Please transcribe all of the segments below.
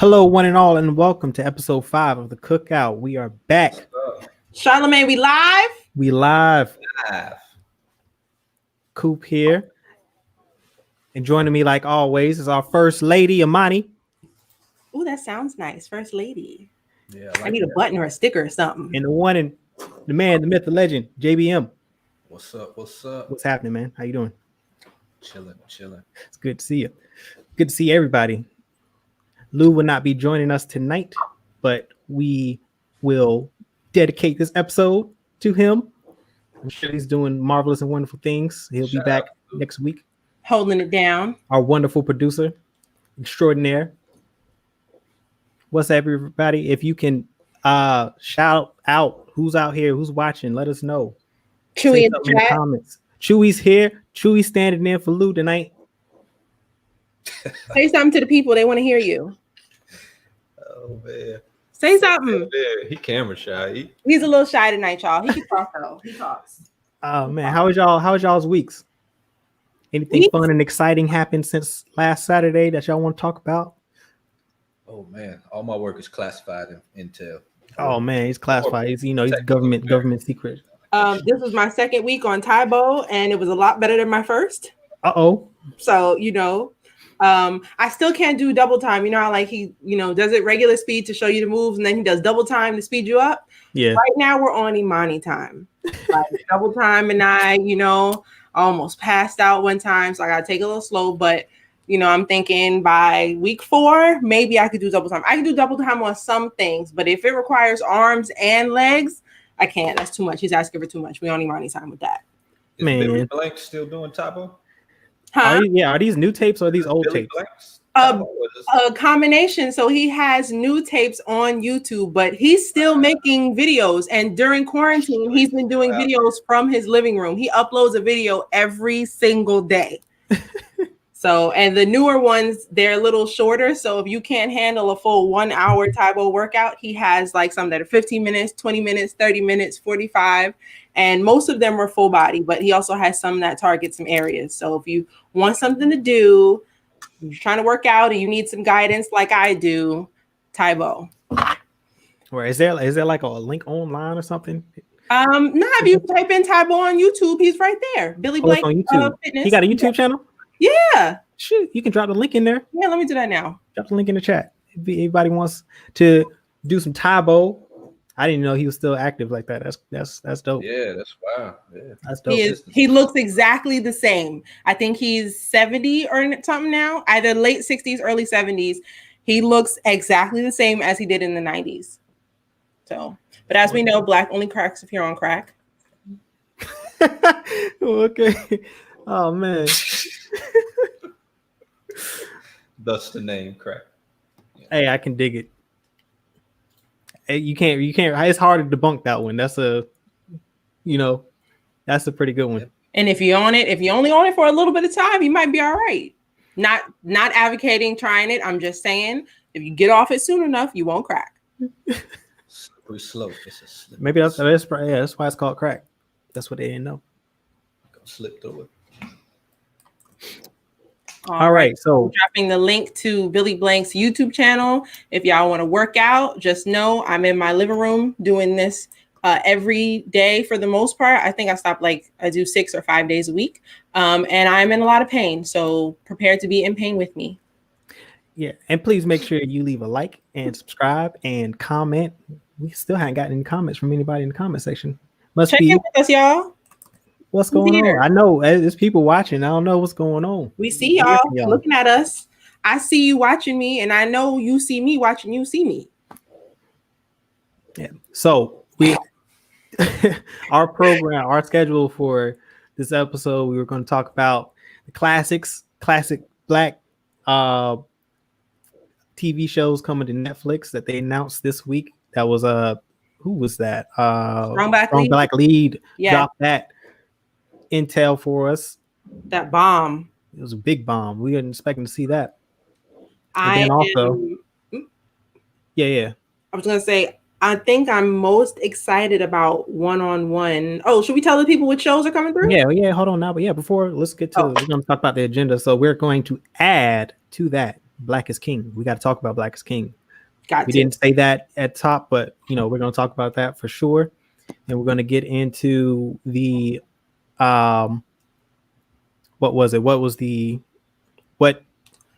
Hello, one and all, and welcome to episode 5 of the Cookout. We are back. Charlamagne, we live? We live. Coop here. And joining me, like always, is our first lady, Amani. Ooh, that sounds nice. First lady. Yeah, I need a button or a sticker or something. And the man, the myth, the legend, JBM. What's up? What's up? What's happening, man? How you doing? Chilling. It's good to see you. Good to see everybody. Lou will not be joining us tonight, but we will dedicate this episode to him. I'm sure he's doing marvelous and wonderful things. He'll be back next week. Holding it down. Our wonderful producer extraordinaire. What's up, everybody? If you can shout out who's out here, who's watching, let us know. Chewy in the comments. Chewy's here. Chewy's standing in for Lou tonight. Say something to the people. They want to hear you. Oh man. Say something. He camera shy. He's a little shy tonight, y'all. He can talk though. He talks. Oh man, how was y'all's weeks? Anything fun and exciting happened since last Saturday that y'all want to talk about? Oh man, all my work is classified in Intel. Oh man, he's classified. He's government secret. This was my second week on Tybo, and it was a lot better than my first. So I still can't do double time. You know how like he, does it regular speed to show you the moves, and then he does double time to speed you up. Yeah. Right now we're on Imani time. Like double time, and I almost passed out one time, so I gotta take it a little slow. But I'm thinking by week 4, maybe I could do double time. I can do double time on some things, but if it requires arms and legs, I can't. That's too much. He's asking for too much. We on Imani time with that. Is Billy Blank still doing Tybo? Huh? Are these new tapes or are these old tapes? A combination. So he has new tapes on YouTube, but he's still making videos. And during quarantine, he's been doing videos from his living room. He uploads a video every single day. So, and the newer ones, they're a little shorter. So if you can't handle a full 1 hour Tybo workout, he has like some that are 15 minutes, 20 minutes, 30 minutes, 45. And most of them are full body, but he also has some that target some areas. So if you want something to do, you're trying to work out and you need some guidance like I do, Tybo. Or is there like a link online or something? No, if you type in Tybo on YouTube, he's right there. Billy Blank on YouTube. Fitness. He got a YouTube channel? Yeah. Shoot, you can drop the link in there. Yeah, let me do that now. Drop the link in the chat. If anybody wants to do some Tybo. I didn't know he was still active like that. That's dope. Yeah, that's wow. Yeah. That's dope. He looks exactly the same. I think he's 70 or something now, either late 60s, early 70s. He looks exactly the same as he did in the 90s. So, but as we know, black only cracks if you're on crack. Okay. Oh man. Thus the name crack. Yeah. Hey, I can dig it. Hey, you can't. It's hard to debunk that one. That's a pretty good one. And if you only own it for a little bit of time, you might be all right. Not advocating trying it. I'm just saying, if you get off it soon enough, you won't crack. Slippery slope. Maybe that's why it's called crack. That's what they didn't know. Gonna slip through it. All right, so dropping the link to Billy Blank's YouTube channel. If y'all want to work out, just know I'm in my living room doing this every day for the most part. I think I do 6 or 5 days a week, and I'm in a lot of pain. So prepare to be in pain with me. Yeah, and please make sure you leave a like and subscribe and comment. We still haven't gotten any comments from anybody in the comment section. Check in with us, y'all. What's going on? I know there's people watching. I don't know what's going on. We see y'all looking at us. I see you watching me, and I know you see me watching you see me. Yeah. So our schedule for this episode, we were going to talk about the classic black TV shows coming to Netflix that they announced this week. That was who was that? Strong Black Lead. Yeah. Dropped that intel for us. That bomb. It was a big bomb. We weren't expecting to see that. I was gonna say, I think I'm most excited about one-on-one. Oh, should we tell the people what shows are coming through? Yeah. Hold on now, but before let's get to we're gonna talk about the agenda. So we're going to add to that Black is King. We got to talk about Black is King. Got We to. didn't say that at top, but we're going to talk about that for sure. And we're going to get into the what was it? What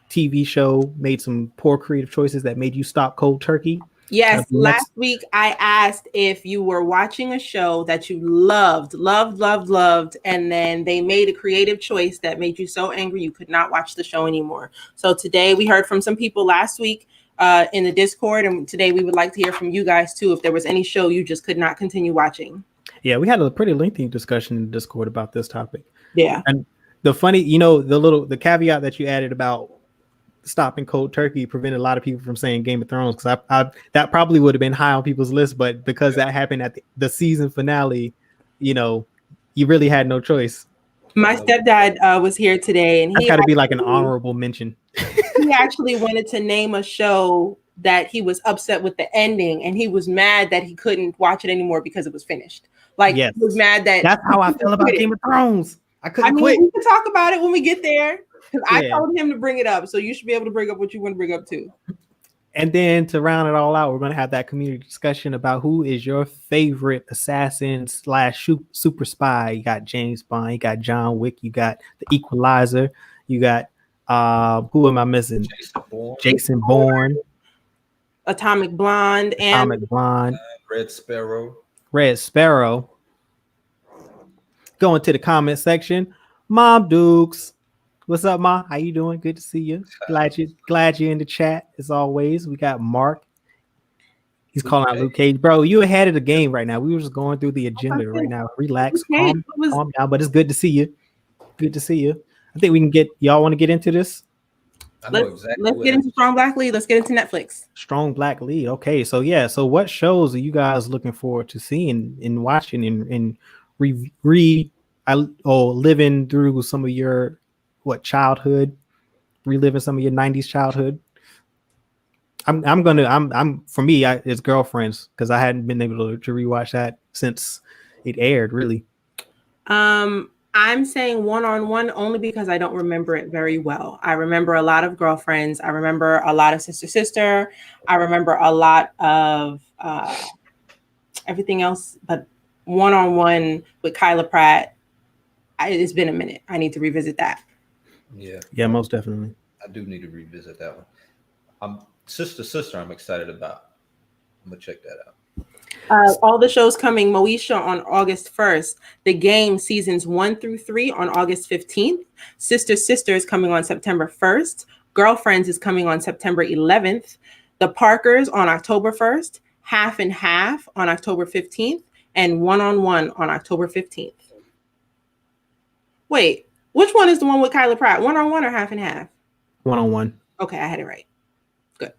TV show made some poor creative choices that made you stop cold turkey? Yes, last week I asked if you were watching a show that you loved, and then they made a creative choice that made you so angry you could not watch the show anymore. So today we heard from some people last week in the Discord, and today we would like to hear from you guys too if there was any show you just could not continue watching. Yeah, we had a pretty lengthy discussion in Discord about this topic. Yeah. And the funny, the caveat that you added about stopping cold turkey prevented a lot of people from saying Game of Thrones, because I that probably would have been high on people's list, but because that happened at the season finale, you really had no choice. My stepdad was here today, and That's got to be like an honorable mention. He actually wanted to name a show that he was upset with the ending, and he was mad that he couldn't watch it anymore because it was finished. Like, yes. He was mad that's how I feel about Game of Thrones. I couldn't quit. We can talk about it when we get there. I told him to bring it up, so you should be able to bring up what you want to bring up too. And then to round it all out, we're going to have that community discussion about who is your favorite assassin / super spy. You got James Bond, you got John Wick, you got the Equalizer, you got who am I missing? Jason Bourne, Atomic Blonde, and Red Sparrow. Going to the comment section, Mom Dukes. What's up, Ma? How you doing? Good to see you. Glad you're in the chat as always. We got Mark. He's calling out Luke Cage. Bro, you ahead of the game right now. We were just going through the agenda right now. Relax, calm down. But it's good to see you. Good to see you. I think we can y'all want to get into this? Let's get into Strong Black Lead. Let's get into Netflix. Strong Black Lead. Okay, so yeah. So what shows are you guys looking forward to seeing and watching and living through some of your childhood, reliving some of your 90s childhood? For me, it's Girlfriends, because I hadn't been able to rewatch that since it aired, really. I'm saying One-on-One only because I don't remember it very well. I remember a lot of Girlfriends. I remember a lot of Sister. I remember a lot of everything else, but One-on-One with Kyla Pratt, it's been a minute. I need to revisit that. Yeah, most definitely. I do need to revisit that one. Sister, I'm excited about. I'm gonna check that out. All the shows coming: Moesha on August 1st, The Game seasons 1 through 3 on August 15th, Sister is coming on September 1st, Girlfriends is coming on September 11th, The Parkers on October 1st, Half and Half on October 15th, and One-on-One on October 15th. Wait, which one is the one with Kyla Pratt? One-on-One or Half and Half? One-on-One. Okay, I had it right. Good.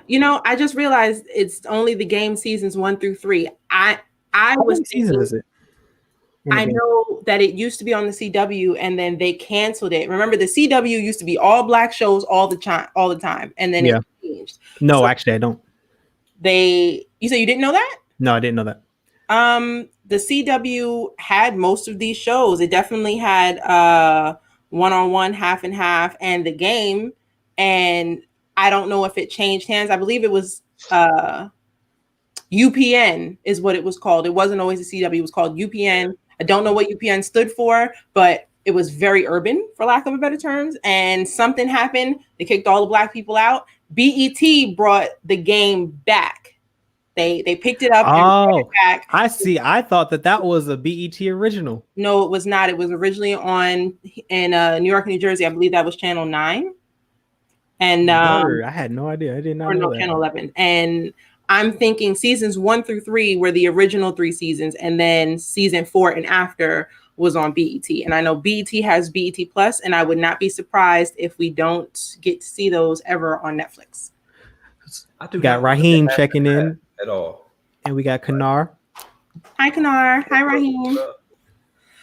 Yeah. I just realized it's only The Game seasons 1 through 3. I was season is it? I know that it used to be on the CW and then they canceled it. Remember, the CW used to be all black shows all the time, and then it changed. No, actually, I don't. You said you didn't know that? No, I didn't know that. The CW had most of these shows. It definitely had One-on-One, Half and Half, and The Game. And I don't know if it changed hands. I believe it was UPN is what it was called. It wasn't always the CW. It was called UPN. I don't know what UPN stood for, but it was very urban, for lack of a better terms. And something happened. They kicked all the black people out. BET brought The Game back. They picked it up and brought it back. I see. I thought that was a BET original. No, it was not. It was originally on in New York, New Jersey. I believe that was Channel 9. And I had no idea. I did not know that. Channel 11. And I'm thinking seasons 1 through 3 were the original 3 seasons, and then season 4 and after was on BET. And I know BET has BET Plus, and I would not be surprised if we don't get to see those ever on Netflix. We got Raheem checking in at all, and we got Kanar. Hi, Kanar. Hi, Raheem.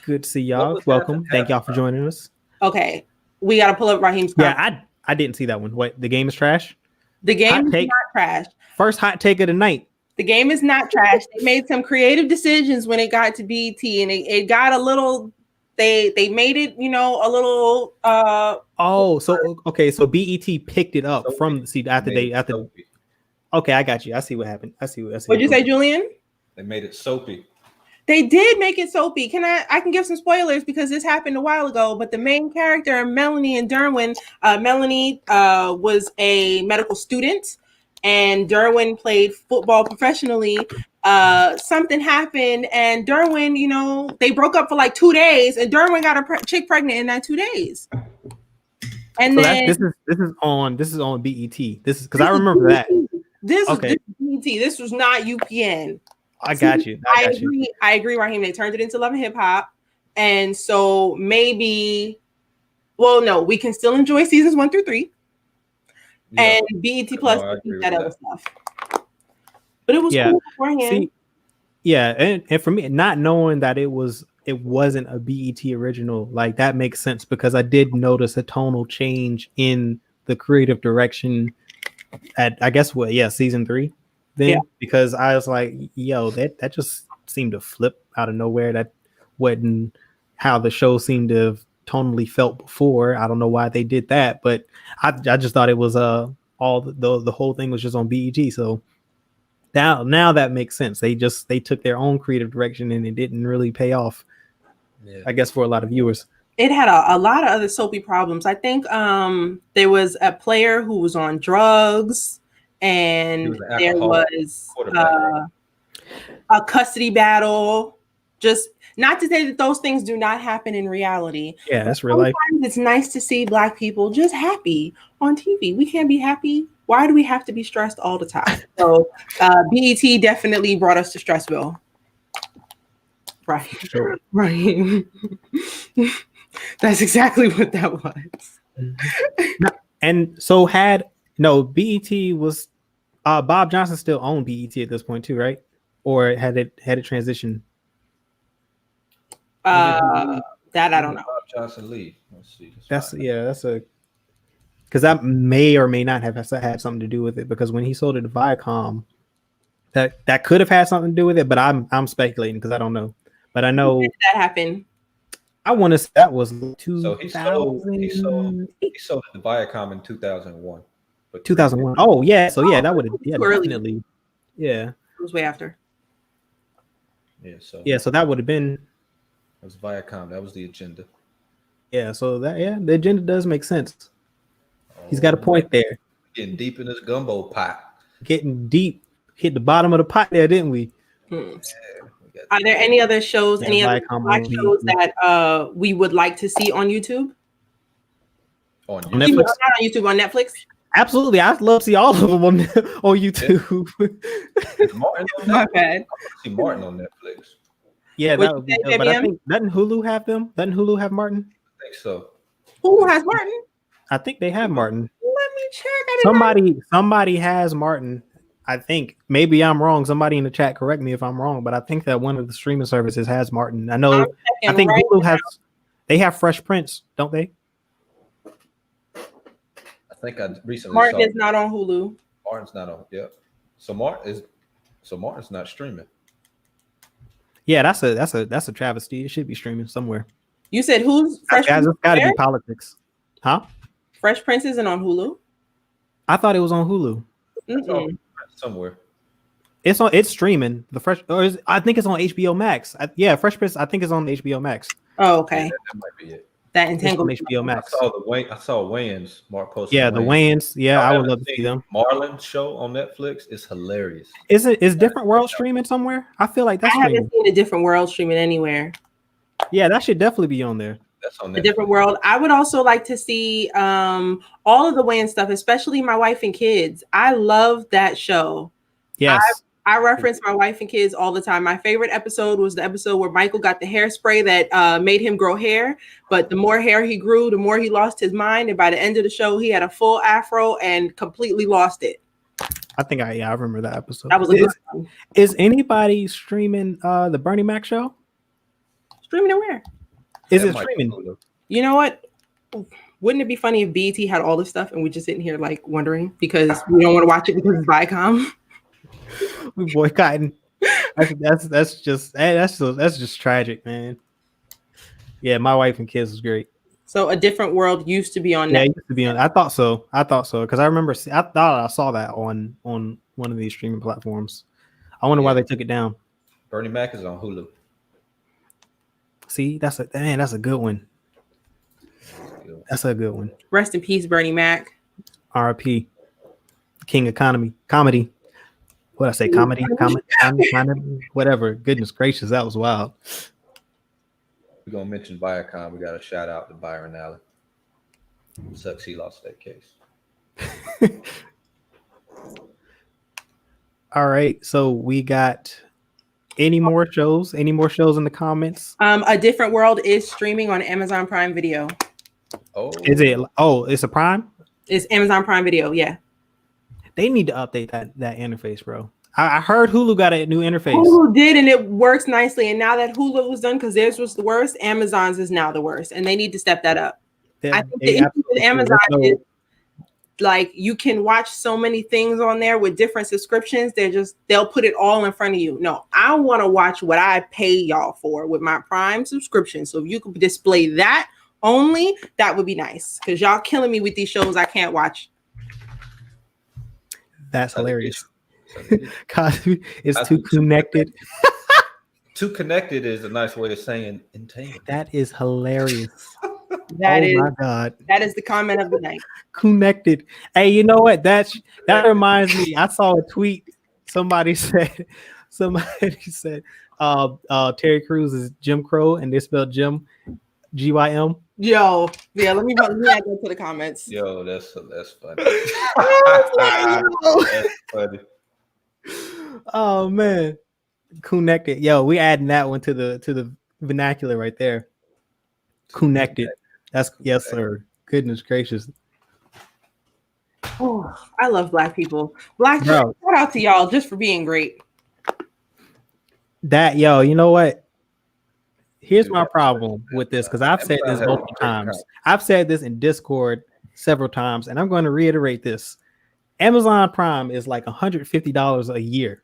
Good to see y'all. Welcome. Thank y'all for joining us. Okay, we got to pull up Raheem's comment. Yeah, I didn't see that one. What? The Game is trash? The Game is not trash. First hot take of the night. The Game is not trash. They made some creative decisions when it got to BET, and it got a little They made it, you know, a little Oh, so okay, so BET picked it up Soapy. from after Made it after. soapy. Okay, I got you. I see what happened. I see. What'd you say, Julian? They made it soapy. They did make it soapy. I can give some spoilers because this happened a while ago, but the main character, Melanie and Derwin, Melanie was a medical student and Derwin played football professionally. Something happened and Derwin, you know, they broke up for like 2 days and Derwin got a chick pregnant in that 2 days. And so then this is on BET. This is because I remember that. This Okay. is BET. This was not UPN. I got you. I agree, Raheem. They turned it into Love and Hip Hop. And so maybe, well, no, we can still enjoy seasons 1 through 3. Yeah. And BET Plus that other stuff. But it was cool beforehand. See, yeah, and for me, not knowing that it wasn't a BET original, like that makes sense because I did notice a tonal change in the creative direction at I guess season 3 then because I was like, yo, that just seemed to flip out of nowhere. That wasn't how the show seemed to have tonally felt before. I don't know why they did that, but I just thought it was all the whole thing was just on BET. So now that makes sense. They took their own creative direction and it didn't really pay off. Yeah. I guess for a lot of viewers. It had a lot of other soapy problems. I think there was a player who was on drugs and there was a custody battle. Just not to say that those things do not happen in reality. Yeah, that's real life. It's nice to see Black people just happy on TV. We can't be happy. Why do we have to be stressed all the time? So BET definitely brought us to Stressville. Right. Sure. Right. That's exactly what that was. And so BET was Bob Johnson still owned BET at this point too, right? Or had it transitioned? That I don't know. Bob Johnson leave. Let's see. That's because that may or may not have had something to do with it because when he sold it to Viacom, that could have had something to do with it, but I'm speculating because I don't know. But I know when did that happened. I want to say that was 2000. So he sold it to Viacom in 2001. 2001. Oh yeah, so yeah, that would have definitely. Yeah, it was way after. Yeah, So that would have been. It was Viacom. That was the agenda. Yeah, so the agenda does make sense. He's got a point there. Getting deep in this gumbo pot. Getting deep. Hit the bottom of the pot there, didn't we? Are there any other shows, any other Black shows that we would like to see on YouTube? On Netflix? Not on YouTube, on Netflix? Absolutely. I'd love to see all of them on YouTube. My bad. I see Martin on Netflix. Yeah, that would be good. But I think doesn't Hulu have them? Doesn't Hulu have Martin? I think so. Hulu has Martin? I think they have Martin. Let me check. Somebody has Martin. I think maybe I'm wrong. Somebody in the chat correct me if I'm wrong, but I think that one of the streaming services has Martin. I know. I think Hulu has. They have Fresh Prince, don't they? I think I recently. Martin is not on Hulu. Martin's not on. Yep. So Martin's not streaming. Yeah, that's a travesty. It should be streaming somewhere. You said who's Fresh Prince? It's got to be politics, huh? Fresh Prince isn't on Hulu. I thought it was on Hulu. Somewhere. It's streaming. I think it's on HBO Max. Fresh Prince. I think it's on HBO Max. Oh, okay. Yeah, that might be it. That entangled HBO Max. I saw Wayans. Mark posted. Yeah, the Wayans. Yeah, I would love to see them. Marlon show on Netflix is hilarious. Is Different World streaming somewhere? I feel like that's. I haven't seen a Different World streaming anywhere. Yeah, that should definitely be on there. That's on A Different World. I would also like to see all of the Wayans stuff, especially My Wife and Kids. I love that show. Yes. I reference My Wife and Kids all the time. My favorite episode was the episode where Michael got the hairspray that made him grow hair. But the more hair he grew, the more he lost his mind. And by the end of the show, he had a full afro and completely lost it. I think I remember that episode. That was a good one. Is anybody streaming the Bernie Mac show? Streaming it where? Is it streaming? You know what? Wouldn't it be funny if BET had all this stuff and we just sitting here like wondering because we don't want to watch it because it's Viacom? We boycotting. That's just tragic, man. Yeah, my wife and kids was great. So A Different World used to be on Yeah, Netflix. it used to be on. I thought so because I remember. I thought I saw that on one of these streaming platforms. I wonder why they took it down. Bernie Mac is on Hulu. See, that's a good one. That's a good one. Rest in peace, Bernie Mac. R.I.P. King of comedy. What I say? Comedy, whatever. Goodness gracious, that was wild. We're gonna mention Viacom. We got a shout out to Byron Allen. Sucks he lost that case. All right, so we got any more shows in the comments? A Different World is streaming on Amazon Prime Video. Oh, is it? Oh, it's a Prime. It's Amazon Prime Video. Yeah, they need to update that interface, bro. I heard Hulu got a new interface. Hulu did, and it works nicely. And now that Hulu was done, because theirs was the worst, Amazon's is now the worst, and they need to step that up. I think the issue with Amazon is like you can watch so many things on there with different subscriptions. They'll put it all in front of you. No, I want to watch what I pay y'all for with my Prime subscription. So if you could display that only, that would be nice, because y'all killing me with these shows I can't watch. That's hilarious. God, it's too connected. Too connected is a nice way of saying entangled. That is hilarious. My God. That is the comment of the night. Connected. Hey, you know what? That reminds me. I saw a tweet. Somebody said Terry Crews is Jim Crow, and they spelled Jim GYM. Yo, yeah, let me add that to the comments. Yo, that's funny. That's funny. Oh man, connected. Yo, we adding that one to the vernacular right there. Connected. That's yes, sir. Goodness gracious. Oh, I love Black people. Shout out to y'all just for being great. You know what? Here's my problem with this, because I've said this multiple times. I've said this in Discord several times, and I'm going to reiterate this. Amazon Prime is like $150 a year.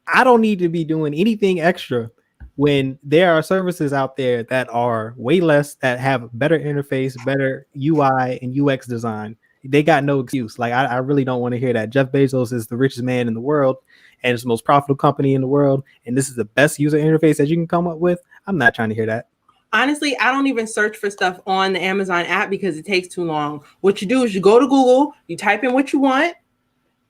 I don't need to be doing anything extra when there are services out there that are way less, that have better interface, better UI and UX design. They got no excuse. Like, I really don't want to hear that. Jeff Bezos is the richest man in the world, and it's the most profitable company in the world, and this is the best user interface that you can come up with. I'm not trying to hear that. Honestly, I don't even search for stuff on the Amazon app because it takes too long. What you do is you go to Google, you type in what you want,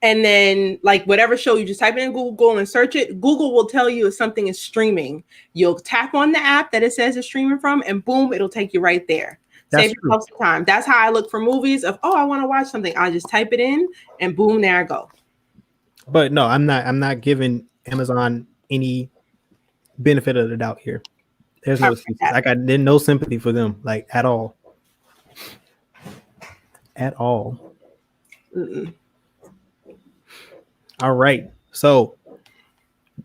and then like whatever show, you just type it in Google and search it. Google will tell you if something is streaming. You'll tap on the app that it says it's streaming from, and boom, it'll take you right there. Save yourself some time. That's how I look for movies. I want to watch something, I just type it in, and boom, there I go. But no, I'm not giving Amazon any benefit of the doubt here. There's no excuses. I got no sympathy for them, like at all. At all. Mm-mm. All right. So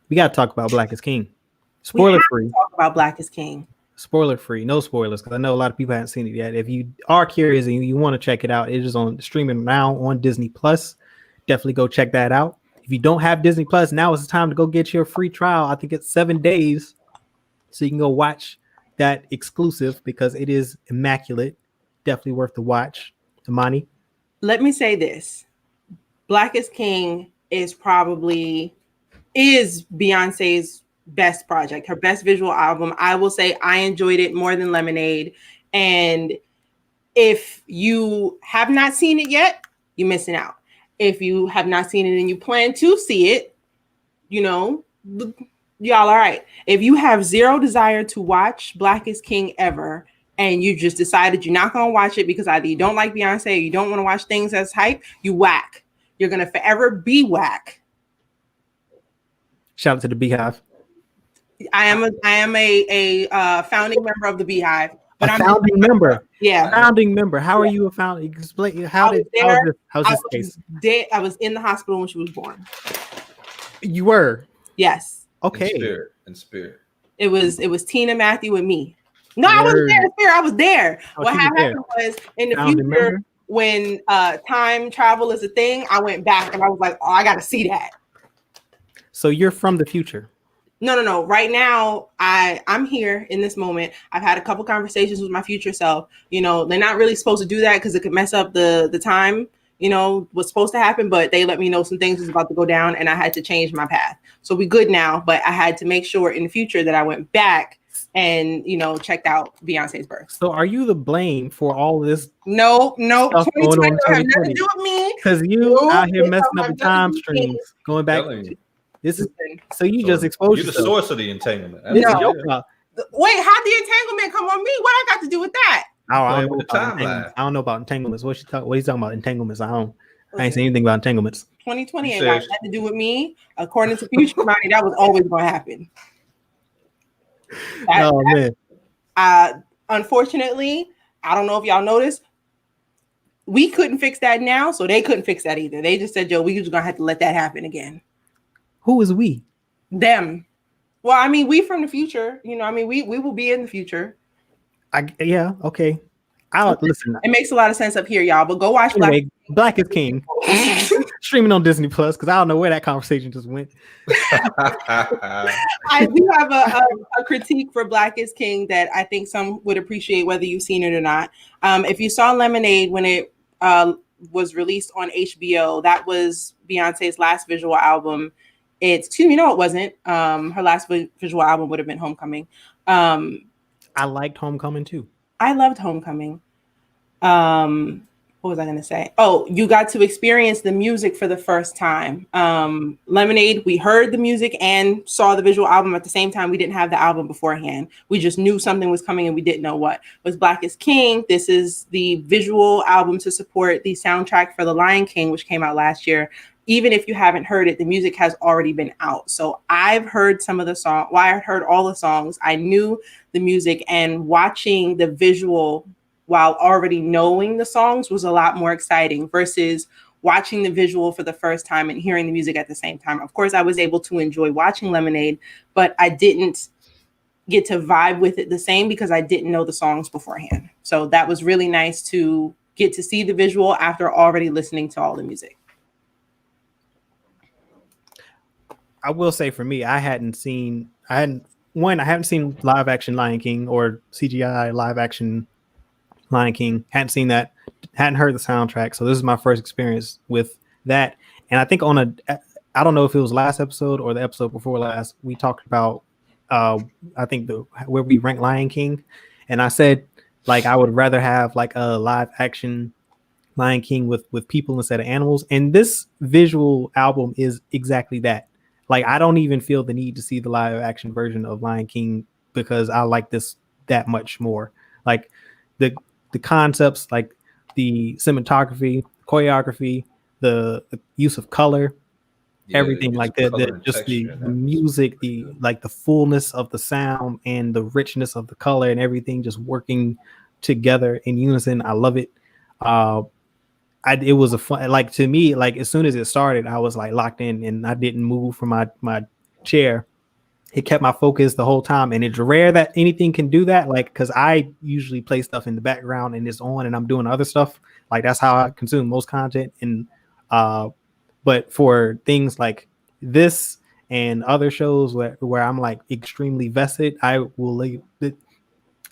we got to talk about Black is King. Spoiler free. Talk about Black is King. Spoiler free. No spoilers, because I know a lot of people haven't seen it yet. If you are curious and you want to check it out, it is on streaming now on Disney Plus. Definitely go check that out. If you don't have Disney Plus, now is the time to go get your free trial. I think it's 7 days. So you can go watch that exclusive, because it is immaculate. Definitely worth the watch. Imani? Let me say this. Black is King is Beyonce's best project, her best visual album. I will say I enjoyed it more than Lemonade. And if you have not seen it yet, you're missing out. If you have not seen it and you plan to see it, y'all all right. If you have zero desire to watch Black is King ever, and you just decided you're not going to watch it because either you don't like Beyonce or you don't want to watch things that's hype, you whack. You're going to forever be whack. Shout out to the Beehive. I am a founding member of the Beehive. But I'm founding member. Yeah. Founding member. How are you a founding? Explain how's this case? I was in the hospital when she was born. You were? Yes. Okay. In spirit. It was Tina, Matthew, and me. No, I wasn't there in spirit. I was there. What happened was in the future, when time travel is a thing, I went back and I was like, oh, I gotta see that. So you're from the future? No. Right now, I'm here in this moment. I've had a couple conversations with my future self. You know, they're not really supposed to do that because it could mess up the time. You know what's supposed to happen, but they let me know some things was about to go down, and I had to change my path. So we good now, but I had to make sure in the future that I went back and checked out Beyonce's birth. So are you the blame for all this? No, stuff going 2020 on don't have nothing to do with me. Because you out here messing up the time streams, going back. This is so you just exposed yourself. You're the source of the entanglement. Wait, how the entanglement come on me? What I got to do with that? I don't know about entanglements. What he's talking about entanglements? I ain't saying anything about entanglements. 2020 ain't got nothing to do with me. According to future money, that was always going to happen. Man. Unfortunately, I don't know if y'all noticed. We couldn't fix that now, so they couldn't fix that either. They just said, "Yo, we just gonna have to let that happen again." Who is we? Them. Well, I mean, we from the future. You know, I mean, we will be in the future. Yeah, okay. I'll listen. It makes a lot of sense up here, y'all. But go watch Black is King. Streaming on Disney Plus because I don't know where that conversation just went. I do have a critique for Black is King that I think some would appreciate, whether you've seen it or not. If you saw Lemonade when it was released on HBO, that was Beyonce's last visual album. It wasn't. Her last visual album would have been Homecoming. I liked Homecoming too. I loved Homecoming. What was I going to say? Oh, you got to experience the music for the first time. Lemonade, we heard the music and saw the visual album at the same time. We didn't have the album beforehand. We just knew something was coming and we didn't know what. With Black is King, this is the visual album to support the soundtrack for The Lion King, which came out last year. Even if you haven't heard it, the music has already been out. So I've heard some of the songs. Well, I heard all the songs. I knew the music, and watching the visual while already knowing the songs was a lot more exciting versus watching the visual for the first time and hearing the music at the same time. Of course, I was able to enjoy watching Lemonade, but I didn't get to vibe with it the same because I didn't know the songs beforehand. So that was really nice to get to see the visual after already listening to all the music. I will say for me, I hadn't seen live action Lion King or CGI live action Lion King. Hadn't seen that. Hadn't heard the soundtrack. So this is my first experience with that. And I think I don't know if it was last episode or the episode before last, we talked about I think where we rank Lion King. And I said like I would rather have like a live action Lion King with people instead of animals. And this visual album is exactly that. Like, I don't even feel the need to see the live action version of Lion King because I like this that much more. Like the concepts, like the cinematography, choreography, the use of color, everything like that. Just the music, the fullness of the sound and the richness of the color and everything just working together in unison. I love it. It was a fun, like to me, like as soon as it started, I was like locked in and I didn't move from my chair. It kept my focus the whole time. And it's rare that anything can do that. Like, cause I usually play stuff in the background and it's on and I'm doing other stuff. Like that's how I consume most content. And, but for things like this and other shows where I'm like extremely vested, I'll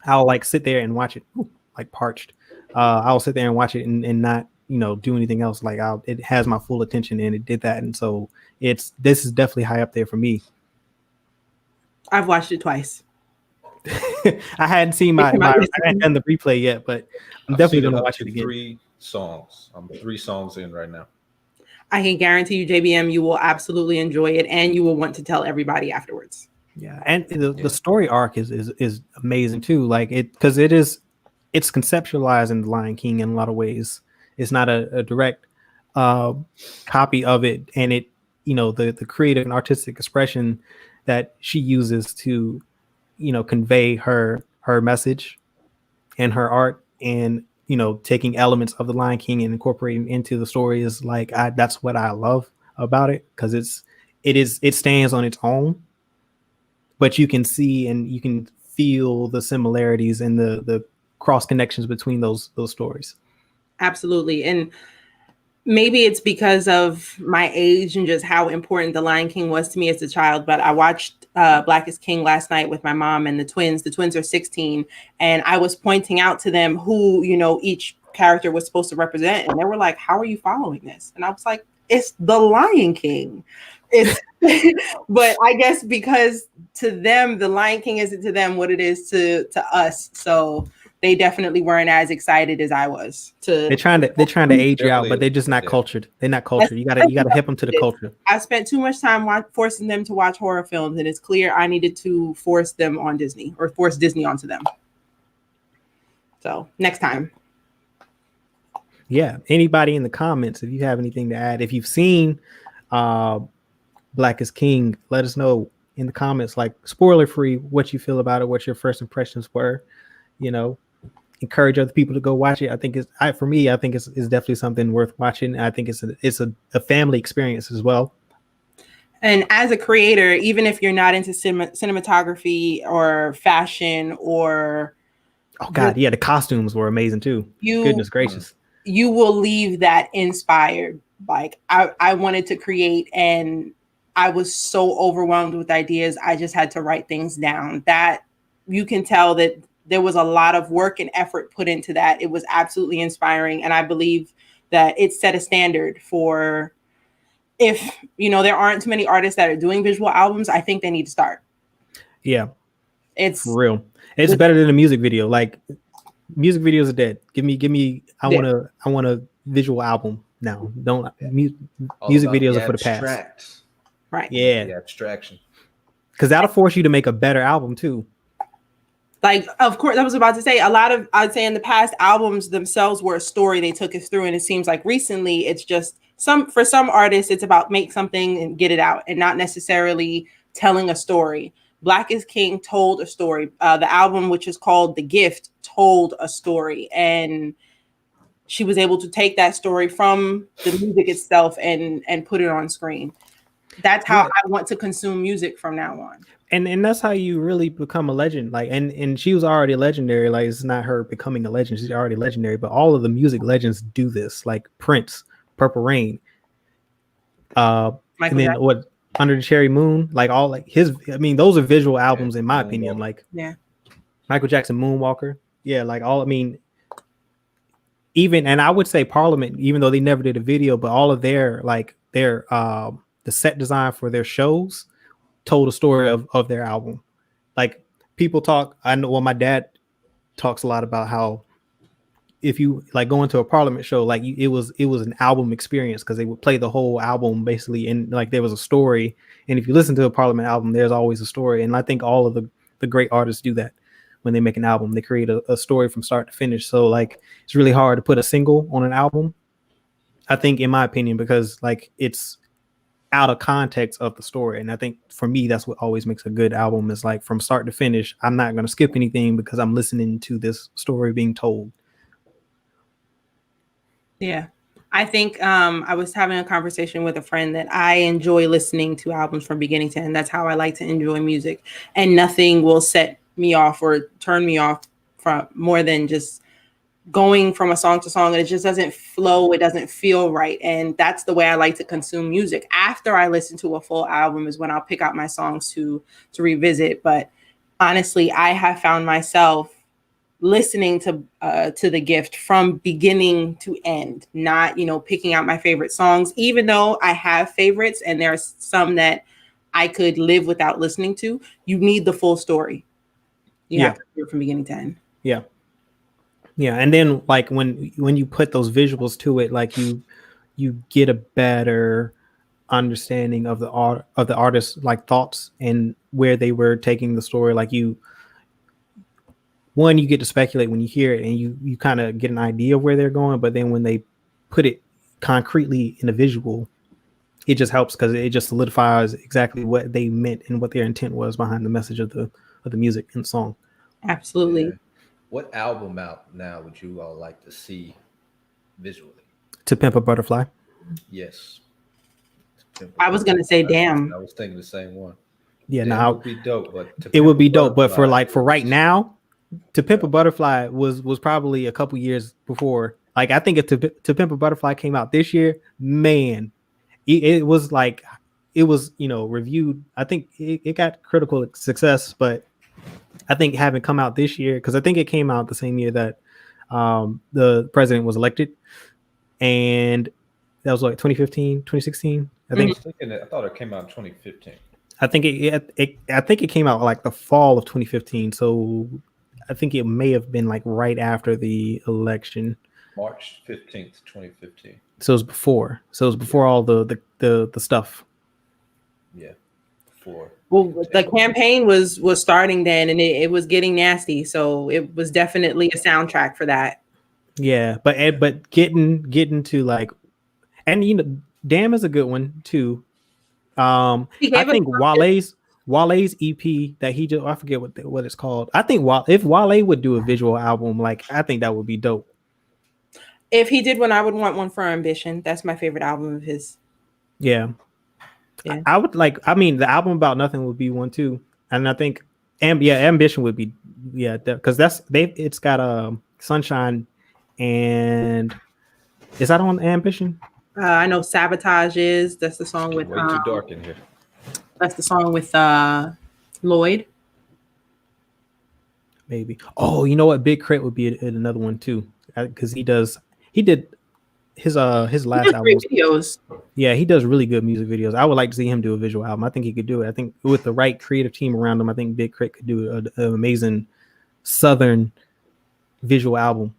like sit there and watch it. Ooh, like parched. I'll sit there and watch it and not, do anything else. Like it has my full attention and it did that. And so this is definitely high up there for me. I've watched it twice. I hadn't seen I hadn't done the replay yet, but I'm definitely going to watch it again. 3 songs. I'm 3 songs in right now. I can guarantee you, JBM, you will absolutely enjoy it and you will want to tell everybody afterwards. Yeah. And the story arc is amazing too. Like because it's conceptualized in The Lion King in a lot of ways. It's not a direct copy of it, and it, the creative and artistic expression that she uses to, convey her message and her art, and taking elements of The Lion King and incorporating into the story is like that's what I love about it, because it stands on its own, but you can see and you can feel the similarities and the cross connections between those stories. Absolutely. And Maybe it's because of my age and just how important The Lion King was to me as a child. But I watched Black is King last night with my mom and the twins. The twins are 16. And I was pointing out to them who, each character was supposed to represent. And they were like, how are you following this? And I was like, it's The Lion King. It's but I guess because to them, The Lion King isn't to them what it is to us. So they definitely weren't as excited as I was. They're trying to age you out, but they're just not cultured. They're not cultured. You gotta hip them to the culture. I spent too much time forcing them to watch horror films, and it's clear I needed to force them on Disney or force Disney onto them. So next time. Yeah. Anybody in the comments, if you have anything to add, if you've seen Black is King, let us know in the comments, like spoiler free, what you feel about it, what your first impressions were. Encourage other people to go watch it. I think it's definitely something worth watching. I think it's a family experience as well. And as a creator, even if you're not into cinematography or fashion or the costumes were amazing too. Goodness gracious. You will leave that inspired. Like I wanted to create, and I was so overwhelmed with ideas. I just had to write things down. That you can tell that there was a lot of work and effort put into that. It was absolutely inspiring. And I believe that it set a standard for, if, there aren't too many artists that are doing visual albums, I think they need to start. Yeah. It's for real. It's better than a music video. Like, music videos are dead. Give me, I want a visual album now. Music videos are for the past. Right. Yeah. The abstraction. Because that'll force you to make a better album too. Like, of course, I was about to say I'd say in the past, albums themselves were a story they took us through. And it seems like recently it's just for some artists, it's about make something and get it out and not necessarily telling a story. Black is King told a story. The album, which is called The Gift, told a story. And she was able to take that story from the music itself and put it on screen. That's how I want to consume music from now on. And that's how you really become a legend. Like, and she was already legendary. Like, it's not her becoming a legend. She's already legendary. But all of the music legends do this. Like Prince, Purple Rain, and then Jackson. What Under the Cherry Moon. Like those are visual albums in my opinion. Like Michael Jackson, Moonwalker. Yeah, like even, and I would say Parliament, even though they never did a video, but all of their the set design for their shows told a story of their album. Like, people talk, I know, well, my dad talks a lot about how if you like go into a Parliament show, like it was an album experience, because they would play the whole album basically, and like there was a story. And if you listen to a Parliament album, there's always a story. And I think all of the great artists do that when they make an album. They create a story from start to finish. So like, it's really hard to put a single on an album, I think, in my opinion, because like it's out of context of the story. And I think for me, that's what always makes a good album, is like from start to finish, I'm not going to skip anything because I'm listening to this story being told. Yeah. I think I was having a conversation with a friend that I enjoy listening to albums from beginning to end. That's how I like to enjoy music, and nothing will set me off or turn me off from more than just going from a song to song, and it just doesn't flow. It doesn't feel right. And that's the way I like to consume music. After I listen to a full album is when I'll pick out my songs to revisit. But honestly, I have found myself listening to The Gift from beginning to end, not, picking out my favorite songs, even though I have favorites and there's some that I could live without listening to. You need the full story. You have to hear it from beginning to end. Yeah. Yeah, and then like when you put those visuals to it, like you get a better understanding of the artist's like thoughts and where they were taking the story. Like you get to speculate when you hear it, and you kind of get an idea of where they're going. But then when they put it concretely in a visual, it just helps, because it just solidifies exactly what they meant and what their intent was behind the message of the music and song. Absolutely. Yeah. What album out now would you all like to see visually? To Pimp a Butterfly. Yes. I was gonna say Damn. I was thinking the same one. Yeah, Damn no, would be dope, but it would be dope. But for right now, To Pimp a Butterfly was probably a couple years before Like I think if To Pimp a Butterfly came out this year, man, it was like it was reviewed. I think it got critical success, but I think having come out this year, because I think it came out the same year that the president was elected, and that was like 2015, 2016. I think. I thought it came out in 2015. I think it came out like the fall of 2015. So I think it may have been like right after the election. March 15th, 2015. So it was before. So it was before all the stuff. Yeah. Before. Well, the campaign was starting then, and it was getting nasty. So it was definitely a soundtrack for that. Yeah, but getting to like, and Damn is a good one too. I think Wale's EP that he just, I forget what it's called. I think if Wale would do a visual album, like I think that would be dope. If he did one, I would want one for Ambition. That's my favorite album of his. Yeah. I would like. I mean, the album About Nothing would be one too, and I think, Ambition would be, because it's got Sunshine, and is that on Ambition? I know Sabotage is. That's the song with. Way too dark in here. That's the song with Lloyd. Maybe. Oh, you know what? Big Crit would be another one too, because he did his last album. Videos. Yeah, he does really good music videos. I would like to see him do a visual album. I think he could do it. I think with the right creative team around him, I think Big Crit could do an amazing Southern visual album.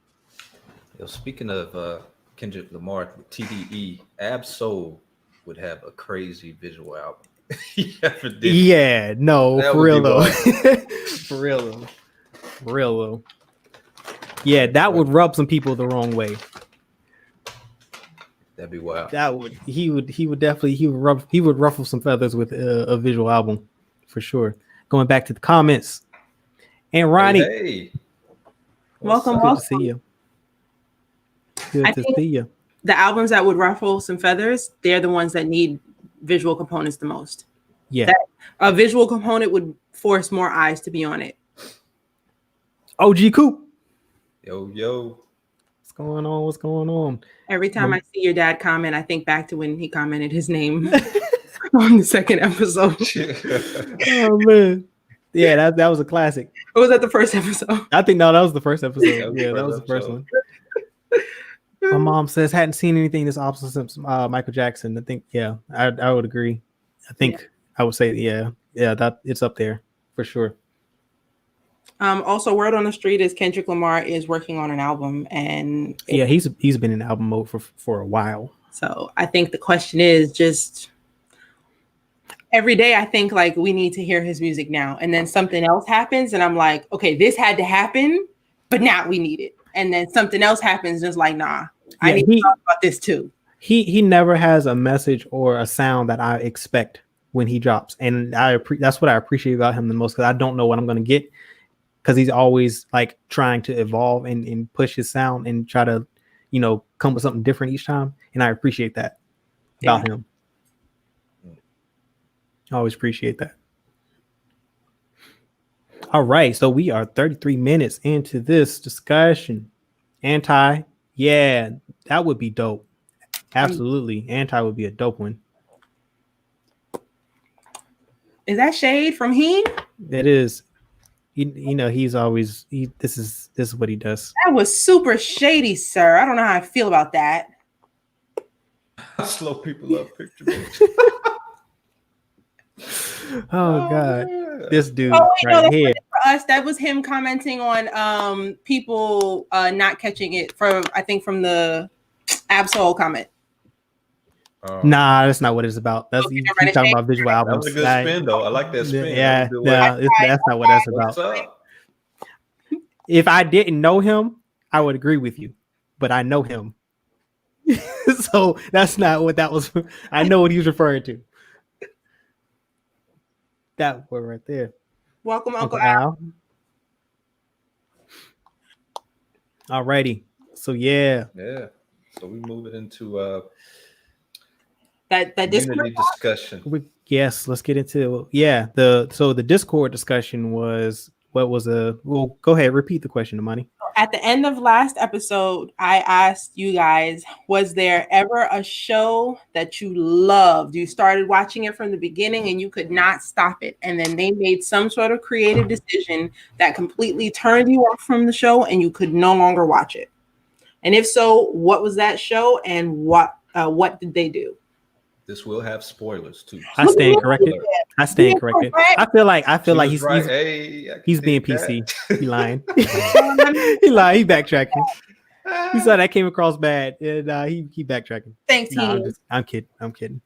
Yo, speaking of Kendrick Lamar, TDE, Ab-Soul would have a crazy visual album. Yeah, no, that for real though. For real though. Yeah, that would rub some people the wrong way. That'd be wild. He would ruffle some feathers with a visual album for sure. Going back to the comments, and Ronnie, hey. Welcome. Good to see you. Good to see you. The albums that would ruffle some feathers, they're the ones that need visual components the most. Yeah, a visual component would force more eyes to be on it. OG Coop. Yo. What's going on? Every time I see your dad comment, I think back to when he commented his name on the second episode. Oh man. Yeah, that was a classic. Or was that the first episode? I think that was the first episode. That was the first one. My mom says hadn't seen anything this opposite since Michael Jackson. I think I would agree. I think I would say that it's up there for sure. Also, word on the street is Kendrick Lamar is working on an album, and he's been in album mode for a while. So I think the question is just every day I think like we need to hear his music now, and then something else happens, and I'm like, okay, this had to happen, but now we need it. And then something else happens, just like, nah, I need to talk about this too. He never has a message or a sound that I expect when he drops, and that's what I appreciate about him the most, because I don't know what I'm going to get, because he's always like trying to evolve and push his sound and try to, come with something different each time, and I appreciate that about him. I always appreciate that. All right, so we are 33 minutes into this discussion. Anti, that would be dope. Absolutely, Anti would be a dope one. Is that shade from him? It is. He's always this is what he does. That was super shady, sir. I don't know how I feel about that. Slow people up, picture me. Oh God, this dude right here. For us, that was him commenting on people not catching it from the Ab-Soul comment. Nah, that's not what it's about. That's you talking about visual albums. That was a good spin, though. I like that spin. That's not what that's about. If I didn't know him, I would agree with you, but I know him, so that's not what that was. I know what he was referring to. That word right there. Welcome, Uncle Al. Alrighty, so so we move it into that Discord discussion. Yes, let's get into the Discord discussion was what was well, go ahead, repeat the question, Imani. At the end of last episode, I asked you guys, was there ever a show that you loved? You started watching it from the beginning and you could not stop it. And then they made some sort of creative decision that completely turned you off from the show and you could no longer watch it. And if so, what was that show and what did they do? This will have spoilers too. I stand corrected. I stand corrected. I feel like he's right. He's being PC. He lying. He lied. He backtracking. He saw that came across bad, and he backtracking. Thanks, I'm kidding.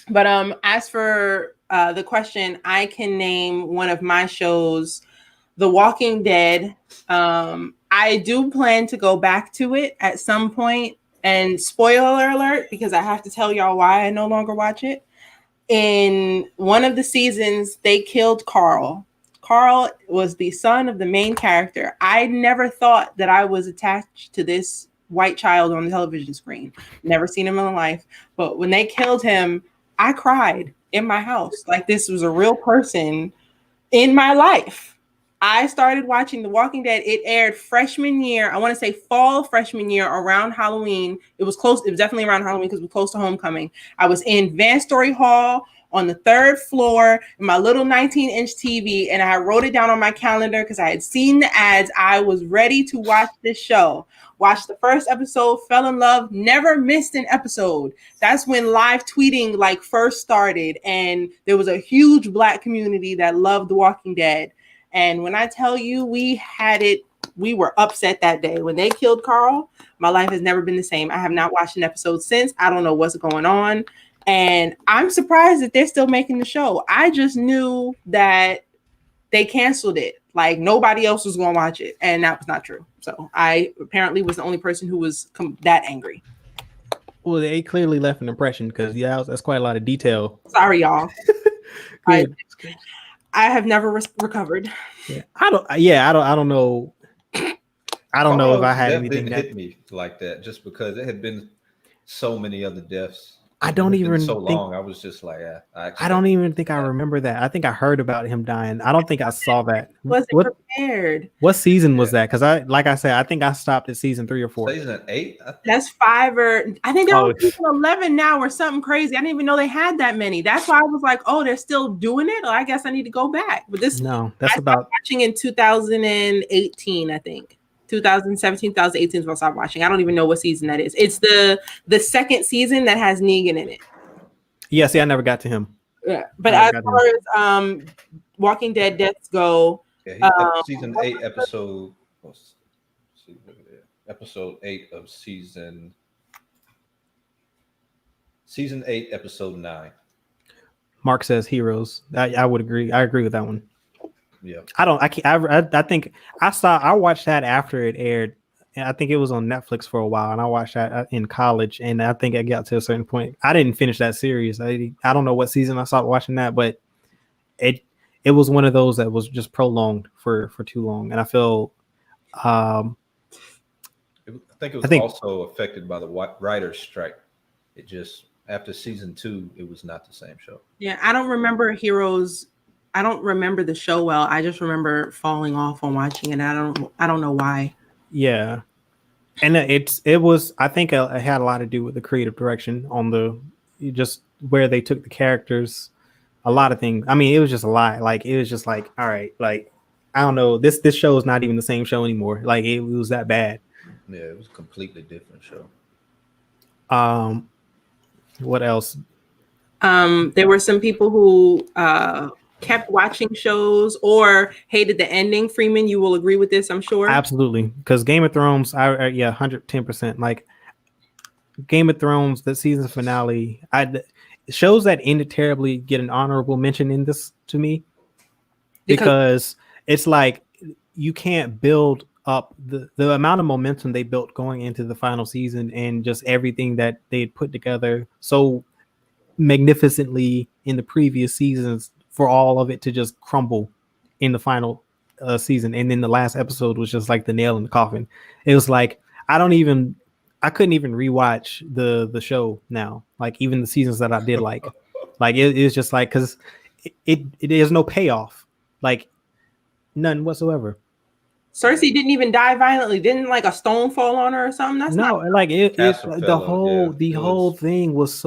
But as for the question, I can name one of my shows, The Walking Dead. I do plan to go back to it at some point. And spoiler alert, because I have to tell y'all why I no longer watch it. In one of the seasons, they killed Carl. Carl was the son of the main character. I never thought that I was attached to this white child on the television screen. Never seen him in my life. But when they killed him, I cried in my house. Like this was a real person in my life. I started watching The Walking Dead. It aired freshman year. I want to say fall freshman year around Halloween. It was close. It was definitely around Halloween because it was close to homecoming. I was in Van Story Hall on the 3rd floor in my little 19-inch TV, and I wrote it down on my calendar because I had seen the ads. I was ready to watch this show. Watched the first episode, fell in love, never missed an episode. That's when live tweeting like first started, and there was a huge Black community that loved The Walking Dead. And when I tell you we were upset that day. When they killed Carl, my life has never been the same. I have not watched an episode since. I don't know what's going on. And I'm surprised that they're still making the show. I just knew that they canceled it. Like nobody else was going to watch it. And that was not true. So I apparently was the only person who was that angry. Well, they clearly left an impression because that's quite a lot of detail. Sorry, y'all. I have never recovered. Yeah, I don't know. I don't know if I had anything that hit me like that, just because there had been so many other deaths. I don't even so think, long. I was just like, I don't even think I remember that. I think I heard about him dying. I don't think I saw that. Wasn't prepared. What season was that? Because like I said, I think I stopped at season 3 or 4. Season 8. That's 5 or I think they're on season 11 now or something crazy. I didn't even know they had that many. That's why I was like, oh, they're still doing it. Or I guess I need to go back. But that's about watching in 2018, I think. 2017, 2018 is when I stopped watching. I don't even know what season that is. It's the second season that has Negan in it. Yeah, see, I never got to him. Yeah, but as far as Walking Dead deaths go, season 8 episode. Episode 8 of season 8, episode 9. Mark says Heroes. I would agree. I agree with that one. Yeah, I think I watched that after it aired. I think it was on Netflix for a while, and I watched that in college. And I think I got to a certain point. I didn't finish that series. I don't know what season I stopped watching that, but it was one of those that was just prolonged for too long. And I feel, I think it was also affected by the writer's strike. It just after season 2, it was not the same show. Yeah, I don't remember Heroes. I don't remember the show well. I just remember falling off on watching it. I don't know why. Yeah. And it was, I think it had a lot to do with the creative direction on just where they took the characters, a lot of things. I mean, it was just a lot. Like, it was just like, all right, like, I don't know. This show is not even the same show anymore. Like, it was that bad. Yeah, it was a completely different show. What else? There were some people who kept watching shows or hated the ending. Freeman, you will agree with this, I'm sure. Absolutely, because Game of Thrones, 110%. Like Game of Thrones, the season finale, shows that ended terribly get an honorable mention in this to me, because it's like you can't build up the amount of momentum they built going into the final season and just everything that they had put together so magnificently in the previous seasons, for all of it to just crumble in the final season. And then the last episode was just like the nail in the coffin. It was like, I couldn't even rewatch the show now. Like even the seasons that I did like it is just like, cause it there's no payoff. Like None whatsoever. Cersei didn't even die violently. Didn't like a stone fall on her or something? That's no, not like it the whole was thing was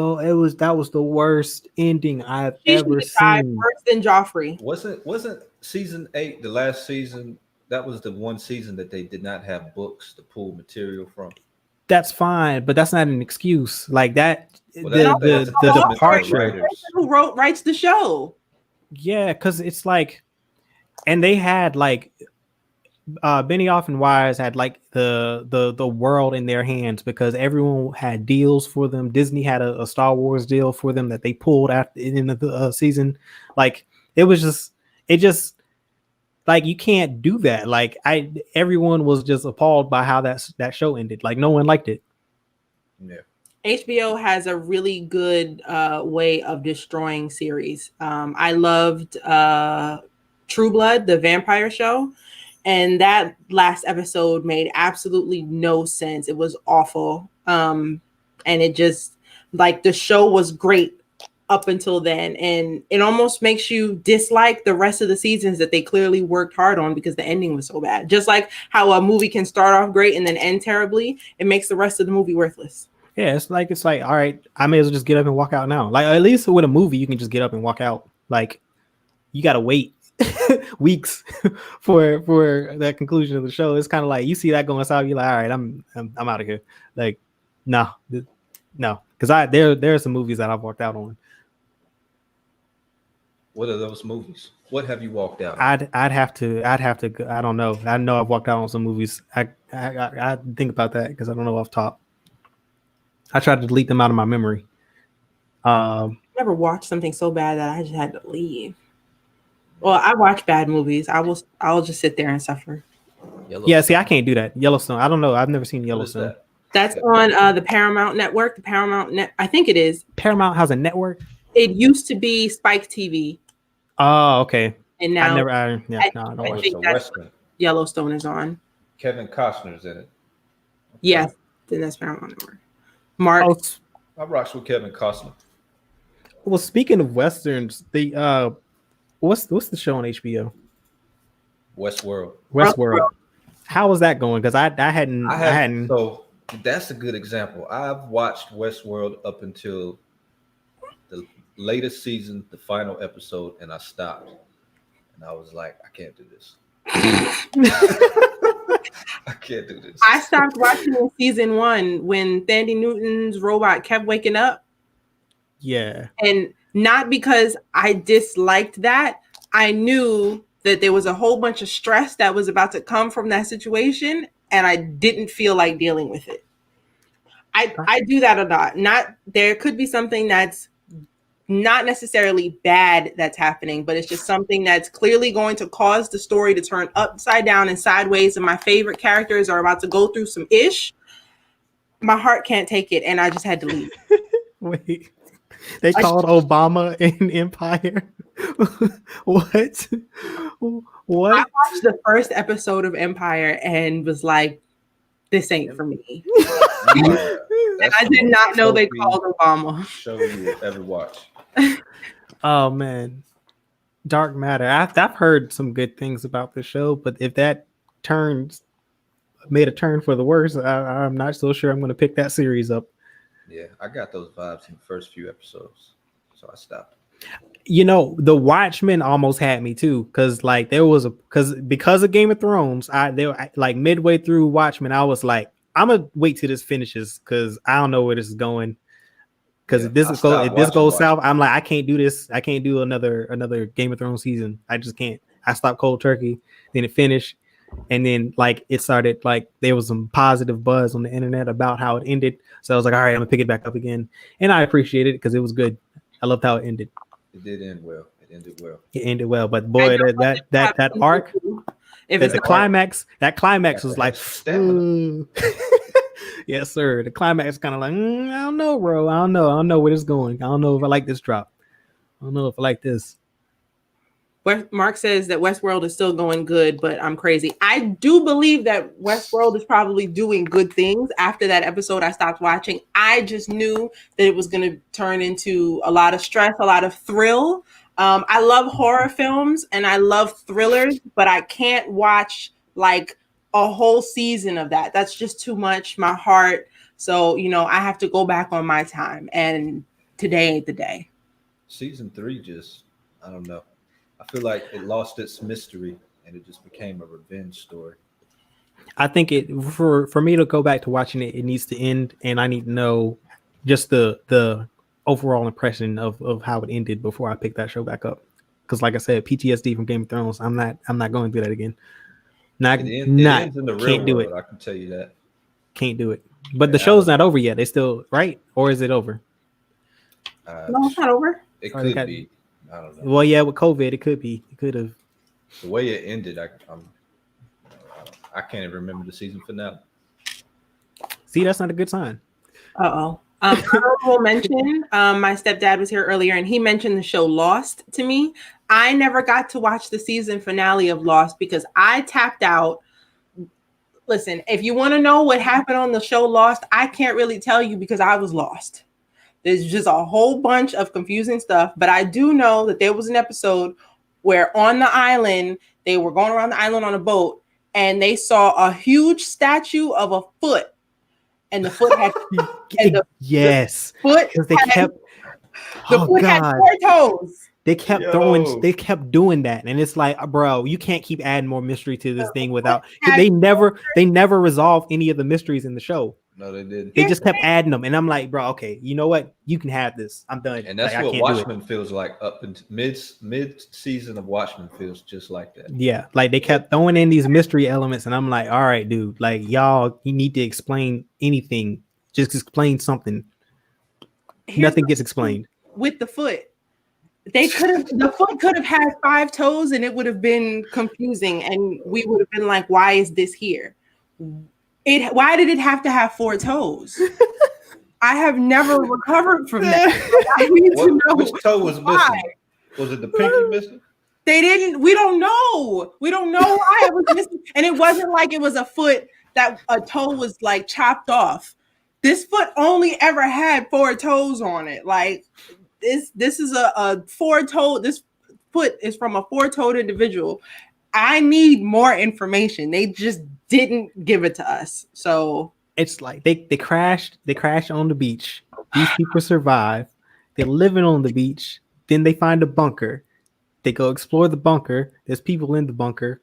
that was the worst ending I've she should ever have died seen. worse than Joffrey. Wasn't season 8 the last season? That was the one season that they did not have books to pull material from. That's fine, but that's not an excuse. Like that, Well, the departure. Who writes the show? Yeah, because it's like, and they had like Benioff and Wise had like the world in their hands because everyone had deals for them. Disney had a Star Wars deal for them that they pulled at the end of the season. Like it just like you can't do that. Like everyone was just appalled by how that show ended. Like no one liked it. Yeah. HBO has a really good way of destroying series. I loved True Blood, the vampire show. And that last episode made absolutely no sense. It was awful. And it just like the show was great up until then. And it almost makes you dislike the rest of the seasons that they clearly worked hard on because the ending was so bad. Just like how a movie can start off great and then end terribly, it makes the rest of the movie worthless. Yeah, it's like all right, I may as well just get up and walk out now. Like at least with a movie, you can just get up and walk out. Like you gotta wait weeks for that conclusion of the show. It's kind of like you see that going south, you're like, all right, I'm out of here. Like, no, because there are some movies that I've walked out on. What are those movies? What have you walked out? I'd have to. I don't know. I know I've walked out on some movies. I think about that because I don't know off top. I tried to delete them out of my memory. I never watched something so bad that I just had to leave. Well, I watch bad movies. I'll just sit there and suffer. Yeah, see, I can't do that. Yellowstone. I don't know. I've never seen Yellowstone. That's on the Paramount Network. The Paramount I think it is. Paramount has a network. It used to be Spike TV. Oh, okay. And now I don't watch it. That's what Yellowstone is on. Kevin Costner's in it. Okay. Yes, then that's Paramount Network. Mark. I rocks with Kevin Costner. Well, speaking of westerns, the what's the show on HBO? Westworld. How was that going? Because I hadn't. So that's a good example. I've watched Westworld up until the latest season, the final episode, and I stopped. And I was like, I can't do this. I can't do this. I stopped watching season 1 when Thandie Newton's robot kept waking up. Yeah. And not because I disliked that. I knew that there was a whole bunch of stress that was about to come from that situation, and I didn't feel like dealing with it. I do that a lot. There could be something that's not necessarily bad that's happening, but it's just something that's clearly going to cause the story to turn upside down and sideways, and my favorite characters are about to go through some ish. My heart can't take it, and I just had to leave. Wait, they called Obama in Empire? What? I watched the first episode of Empire and was like, this ain't for me. And I did not know they called Obama. Show you ever watch. Oh man, Dark Matter. I've heard some good things about the show, but if that made a turn for the worse, I'm not so sure I'm going to pick that series up. Yeah, I got those vibes in the first few episodes, so I stopped. You know, The Watchmen almost had me too, because like because of Game of Thrones, they were like midway through Watchmen, I was like, I'm gonna wait till this finishes because I don't know where this is going. Because if this goes south, I'm like, I can't do this. I can't do another Game of Thrones season. I just can't. I stopped cold turkey. Then it finished, and then like it started like there was some positive buzz on the internet about how it ended. So I was like, all right, I'm gonna pick it back up again, and I appreciate it because it was good. I loved how it ended. It did end well. It ended well, but boy, that arc, the climax was like, yes, sir. The climax kind of like, I don't know, bro. I don't know where this is going. I don't know if I like this drop. I don't know if I like this. Mark says that Westworld is still going good, but I'm crazy. I do believe that Westworld is probably doing good things. After that episode, I stopped watching. I just knew that it was going to turn into a lot of stress, a lot of thrill. I love horror films and I love thrillers, but I can't watch like a whole season of that. That's just too much. My heart. So, I have to go back on my time. And today ain't the day. Season 3 just, I don't know. I feel like it lost its mystery and it just became a revenge story. I think for me to go back to watching it, it needs to end, and I need to know just the overall impression of how it ended before I pick that show back up. Because, like I said, PTSD from Game of Thrones, I'm not going through that again. It ends in the real world. I can tell you that. Can't do it. But the show's not over yet. They still right, or is it over? No, it's not over. It could be. I don't know. Well, yeah, with COVID, it could be. It could have. The way it ended, I can't even remember the season finale. See, that's not a good sign. Honorable mention. My stepdad was here earlier, and he mentioned the show Lost to me. I never got to watch the season finale of Lost because I tapped out. Listen, if you want to know what happened on the show Lost, I can't really tell you because I was lost. There's just a whole bunch of confusing stuff, but I do know that there was an episode where on the island, they were going around the island on a boat, and they saw a huge statue of a foot, and the foot had yes, the foot because they kept had 4 toes. They kept doing that, and it's like, bro, you can't keep adding more mystery to this thing without. They never resolve any of the mysteries in the show. No, they didn't. They just kept adding them, and I'm like, bro, okay, you know what? You can have this. I'm done. And that's what Watchmen feels like up in mid season of Watchmen feels just like that. Yeah, like they kept throwing in these mystery elements, and I'm like, all right, dude, like y'all, you need to explain anything. Just explain something. Nothing gets explained with the foot. The foot could have had 5 toes, and it would have been confusing, and we would have been like, why is this here? Why did it have to have 4 toes? I have never recovered from that. I need to know which toe was missing. Was it the pinky missing? We don't know. We don't know why it was missing. And it wasn't like it was a foot that a toe was like chopped off. This foot only ever had 4 toes on it. Like this is a 4-toed. This foot is from a 4-toed individual. I need more information. They just didn't give it to us. So it's like they crashed on the beach. These people survive. They're living on the beach. Then they find a bunker. They go explore the bunker. There's people in the bunker.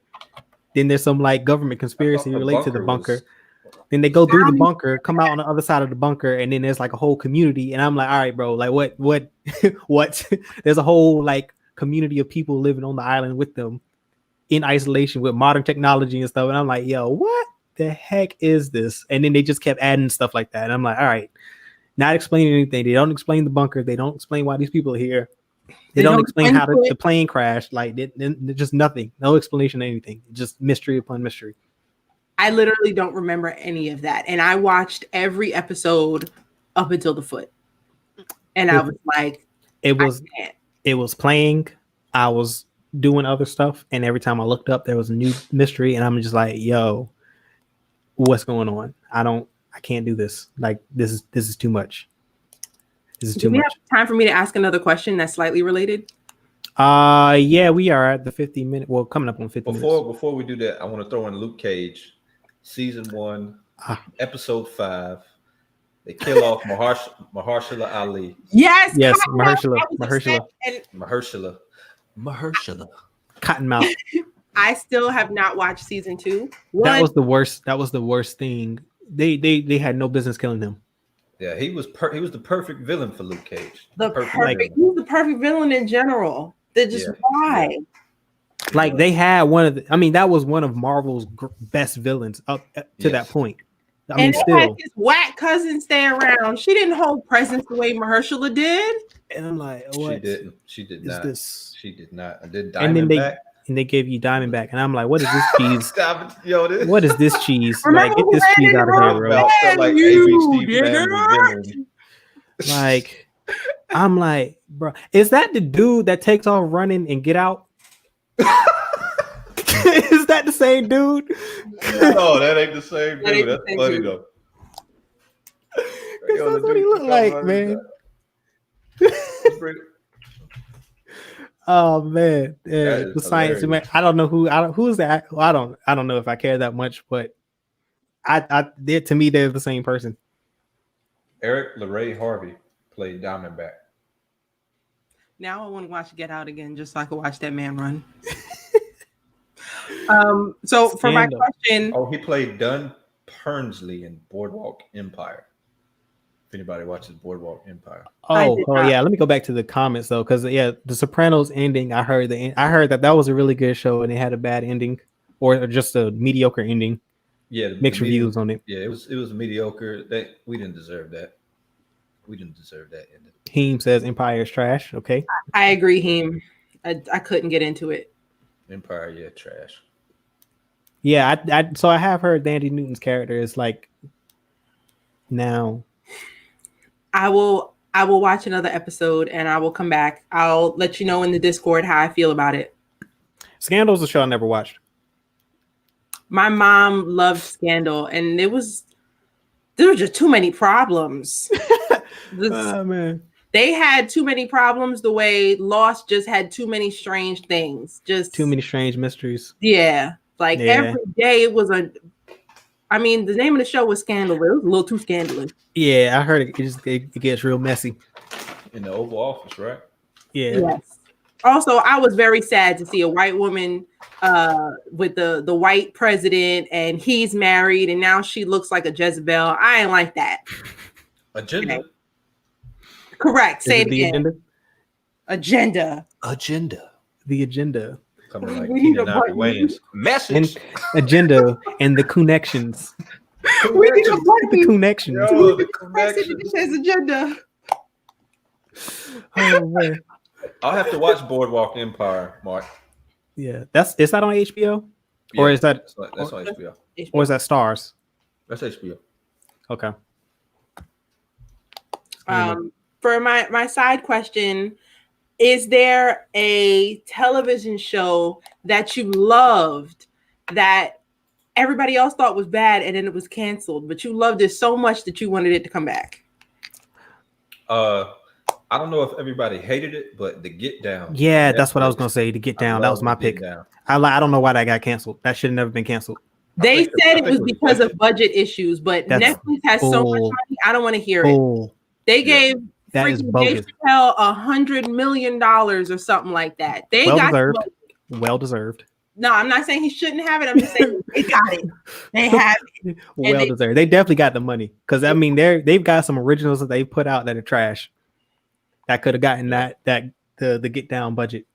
Then there's some like government conspiracy related to the bunker. Then they go through the bunker, come out on the other side of the bunker, and then there's like a whole community. And I'm like, all right, bro, like what? There's a whole like community of people living on the island with them in isolation with modern technology and stuff. And I'm like, yo, what the heck is this? And then they just kept adding stuff like that. And I'm like, all right, not explaining anything. They don't explain the bunker. They don't explain why these people are here. They don't explain how the plane crashed. Like, just nothing. No explanation of anything. Just mystery upon mystery. I literally don't remember any of that. And I watched every episode up until the foot. And I was like, it was playing. I was doing other stuff. And every time I looked up, there was a new mystery. And I'm just like, yo, what's going on? I can't do this. Like, this is too much. This is too much. Do we have time for me to ask another question that's slightly related? Yeah, we are at the 50-minute. Well, coming up on 50 minutes. Before we do that, I want to throw in Luke Cage, season 1, episode 5. They kill off Mahershala Ali. Yes, Mahershala. Cottonmouth. I still have not watched season 2. That was the worst. That was the worst thing. They had no business killing him. Yeah, he was the perfect villain for Luke Cage. He was the perfect villain in general. Why? Like they had that was one of Marvel's best villains up to that point. Had his whack cousin stay around. She didn't hold presence the way Mahershala did. And I'm like, what? She did not. She did not. And then Diamondback. And they gave you Diamondback, and I'm like, what is this cheese? Stop it, yo! What is this cheese? Like, get this cheese out of here, bro. Like, I'm like, bro, is that the dude that takes off running and Get Out? Is that the same dude? No, that ain't the same dude. That's funny though. That's what he look like, man. Oh man, That the is science. hilarious. I don't know who's that. I don't know if I care that much, but to me they're the same person. Eric LeRae Harvey played Diamondback. Now I want to watch Get Out again just so I can watch that man run. So for my Scandal. question, Oh, he played Dunn Pernsley in Boardwalk Empire. If anybody watches Boardwalk Empire. I did not. Yeah. Let me go back to the comments though, because yeah, the Sopranos ending. I heard that was a really good show, and it had a bad ending, or just a mediocre ending. Yeah, Mixed reviews on it. Yeah, it was mediocre. We didn't deserve that. We didn't deserve that ending. Heem says Empire is trash. Okay. I agree, Heem. I couldn't get into it. Empire, yeah, trash. Yeah, so I have heard Dandy Newton's character is like now. I will watch another episode and I will come back. I'll let you know in the Discord how I feel about it. Scandal's a show I never watched. My mom loved Scandal, and there were just too many problems. Oh man. They had too many problems the way Lost just had too many strange things. Just too many strange mysteries. Yeah. Like every day it was the name of the show was Scandal, but it was a little too scandalous. Yeah, I heard it gets real messy. In the Oval Office, right? Yeah. Yes. Also, I was very sad to see a white woman with the white president, and he's married, and now she looks like a Jezebel. I ain't like that. Agenda. Okay. Correct. Say it again. Agenda. The agenda. Coming like Keenan Ivory Wayans. Message. And agenda and the connections. We need a button. The connections. Yo, the connections. It says agenda. Oh man. I'll have to watch Boardwalk Empire, Mark. Yeah, is that on HBO? Yeah, or is that that's on HBO? Or is that Stars? That's HBO. Okay. For my side question, is there a television show that you loved that everybody else thought was bad and then it was canceled, but you loved it so much that you wanted it to come back? I don't know if everybody hated it, but The Get Down. Yeah, that's what I was gonna say. The Get Down. That was my pick. I don't know why that got canceled. That should have never been canceled. They said it was because of budget issues, but Netflix has so much money. I don't want to hear it. They gave Dave Chappelle $100 million or something like that. They well deserved. No, I'm not saying he shouldn't have it. I'm just saying they got it. They have it. Well deserved. They definitely got the money because I mean they've got some originals that they put out that are trash. That could have gotten the Get Down budget.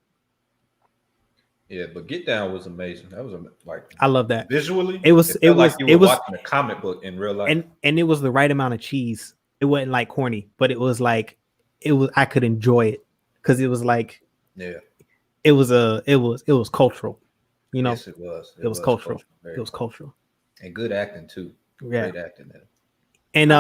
Yeah, but Get Down was amazing. That was I love that visually. It was watching a comic book in real life, and it was the right amount of cheese. It wasn't like corny, but it was like I could enjoy it because it was like it was cultural. You know, yes, it was. It was cultural. It was cultural and good acting too. Yeah, great acting in it. And